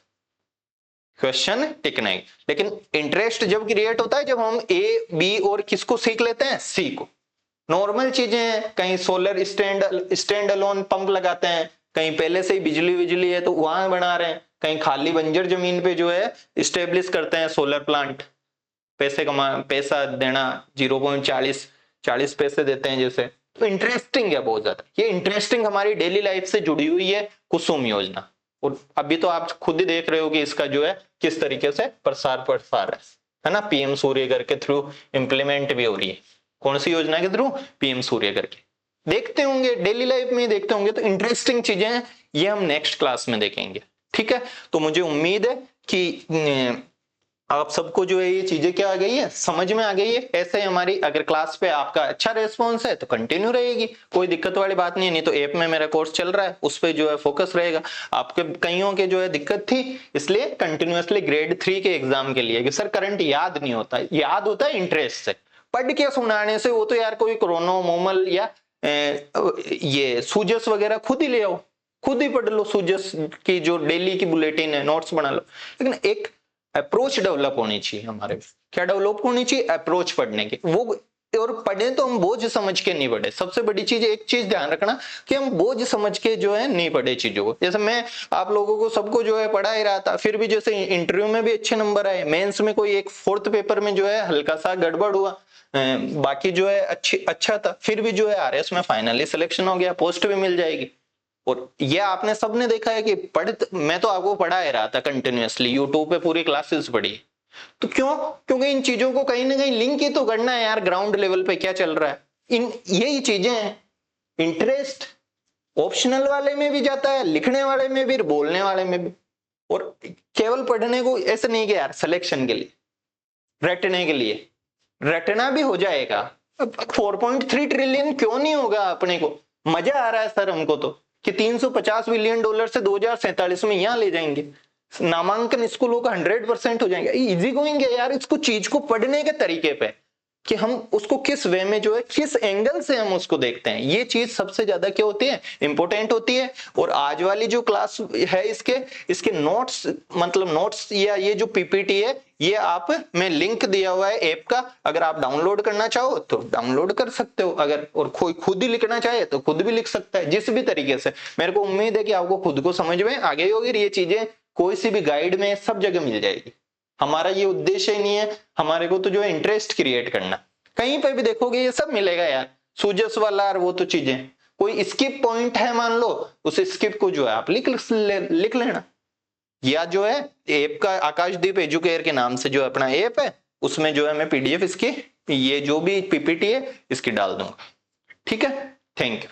क्वेश्चन टिकने। लेकिन इंटरेस्ट जब क्रिएट होता है जब हम A B और किसको सीख लेते हैं, C को। नॉर्मल चीजें हैं, कहीं सोलर स्टैंड अलोन पंप लगाते हैं, कहीं पहले से ही बिजली है तो वहां बना रहे हैं, कहीं खाली बंजर जमीन पे जो है स्टेब्लिश करते हैं सोलर प्लांट, पैसा देना 0.40 पैसे देते हैं जैसे। तो इंटरेस्टिंग है बहुत ज्यादा, ये इंटरेस्टिंग हमारी डेली लाइफ से जुड़ी हुई है कुसुम योजना। और अभी तो आप खुद ही देख रहे हो कि इसका जो है किस तरीके से प्रसार है ना, PM सूर्यघर के थ्रू इंप्लीमेंट भी हो रही है। कौन सी योजना के थ्रू, PM सूर्यघर के। देखते होंगे डेली लाइफ में, देखते होंगे, तो इंटरेस्टिंग चीजें हैं, ये हम नेक्स्ट क्लास में देखेंगे। ठीक है, तो मुझे उम्मीद है कि आप सबको जो है ये चीजें क्या आ गई है, समझ में आ गई है। ऐसे हमारी अगर क्लास पे आपका अच्छा रेस्पॉन्स है तो कंटिन्यू रहेगी, कोई दिक्कत वाली बात नहीं है। नहीं तो ऐप में मेरा कोर्स चल रहा है, उस पर जो है फोकस रहेगा। आपके कईयों के जो है दिक्कत थी, इसलिए कंटिन्यूअसली ग्रेड 3 के एग्जाम के लिए कि सर करंट याद नहीं होता, याद होता है इंटरेस्ट से, पढ़ के सुनाने से वो तो यार कोई क्रोनो मोमल या ये सूजस वगैरह खुद ही ले आओ, खुद ही पढ़ लो, सूजस की जो डेली की बुलेटिन है नोट्स बना लो। लेकिन एक अप्रोच डेवलप होनी चाहिए हमारे में। क्या डेवलप होनी चाहिए, अप्रोच पढ़ने की। वो और पढ़े तो हम बोझ समझ के नहीं पढ़े। सबसे बड़ी चीज, एक चीज ध्यान रखना कि हम बोझ समझ के जो है नहीं पढ़े चीजों को। जैसे मैं आप लोगों को सबको जो है पढ़ा ही रहा था, फिर भी जैसे इंटरव्यू में भी अच्छे नंबर आए, मेंस में कोई एक 4th पेपर में जो है हल्का सा गड़बड़ हुआ, बाकी जो है अच्छा था, फिर भी जो है RS में फाइनली सिलेक्शन हो गया, पोस्ट भी मिल जाएगी। और ये आपने सबने देखा है कि मैं तो आपको पढ़ा ही रहा था कंटिन्यूअसली, यूट्यूब पे पूरी क्लासेस पढ़ी। तो क्यों, क्योंकि इन चीजों को कहीं ना कहीं लिंक ही तो करना है यार, ग्राउंड लेवल पे क्या चल रहा है। इन यही चीजें हैं। इंटरेस्ट ऑप्शनल वाले में भी जाता है, लिखने वाले में भी, बोलने वाले में भी। और केवल पढ़ने को ऐसे नहीं कि यार सिलेक्शन के लिए, रटने के लिए, रटना भी हो जाएगा। अब 4.3 ट्रिलियन क्यों नहीं होगा, अपने को मजा आ रहा है सर हमको तो कि $350 बिलियन से 2047 में यहां ले जाएंगे, नामांकन स्कूलों का 100% हो जाएंगे। इजी गोइंग है यार, इसको चीज को पढ़ने के तरीके पे कि हम उसको किस वे में जो है, किस एंगल से हम उसको देखते हैं, ये चीज सबसे ज्यादा क्या होती है, इंपॉर्टेंट होती है। और आज वाली जो क्लास है इसके नोट्स, मतलब नोट्स या ये जो PPT है, ये आप मैं लिंक दिया हुआ है ऐप का, अगर आप डाउनलोड करना चाहो तो डाउनलोड कर सकते हो, अगर और कोई खुद ही लिखना चाहे तो खुद भी लिख सकता है, जिस भी तरीके से। मेरे को उम्मीद है कि आपको खुद को समझ में आ गई होगी। ये चीजें कोई सी भी गाइड में सब जगह मिल जाएगी। हमारा ये उद्देश्य ही नहीं है, हमारे को तो जो है इंटरेस्ट क्रिएट करना। कहीं पे भी देखोगे ये सब मिलेगा यार, सूजस वाला और वो तो चीजें। कोई स्किप पॉइंट है मान लो, उस स्किप को जो है आप लिख लेना। या जो है ऐप का आकाशदीप एजुकेयर के नाम से जो अपना ऐप है, उसमें जो है मैं PDF इसकी ये जो भी PPT है इसकी डाल दूंगा। ठीक है, थैंक यू।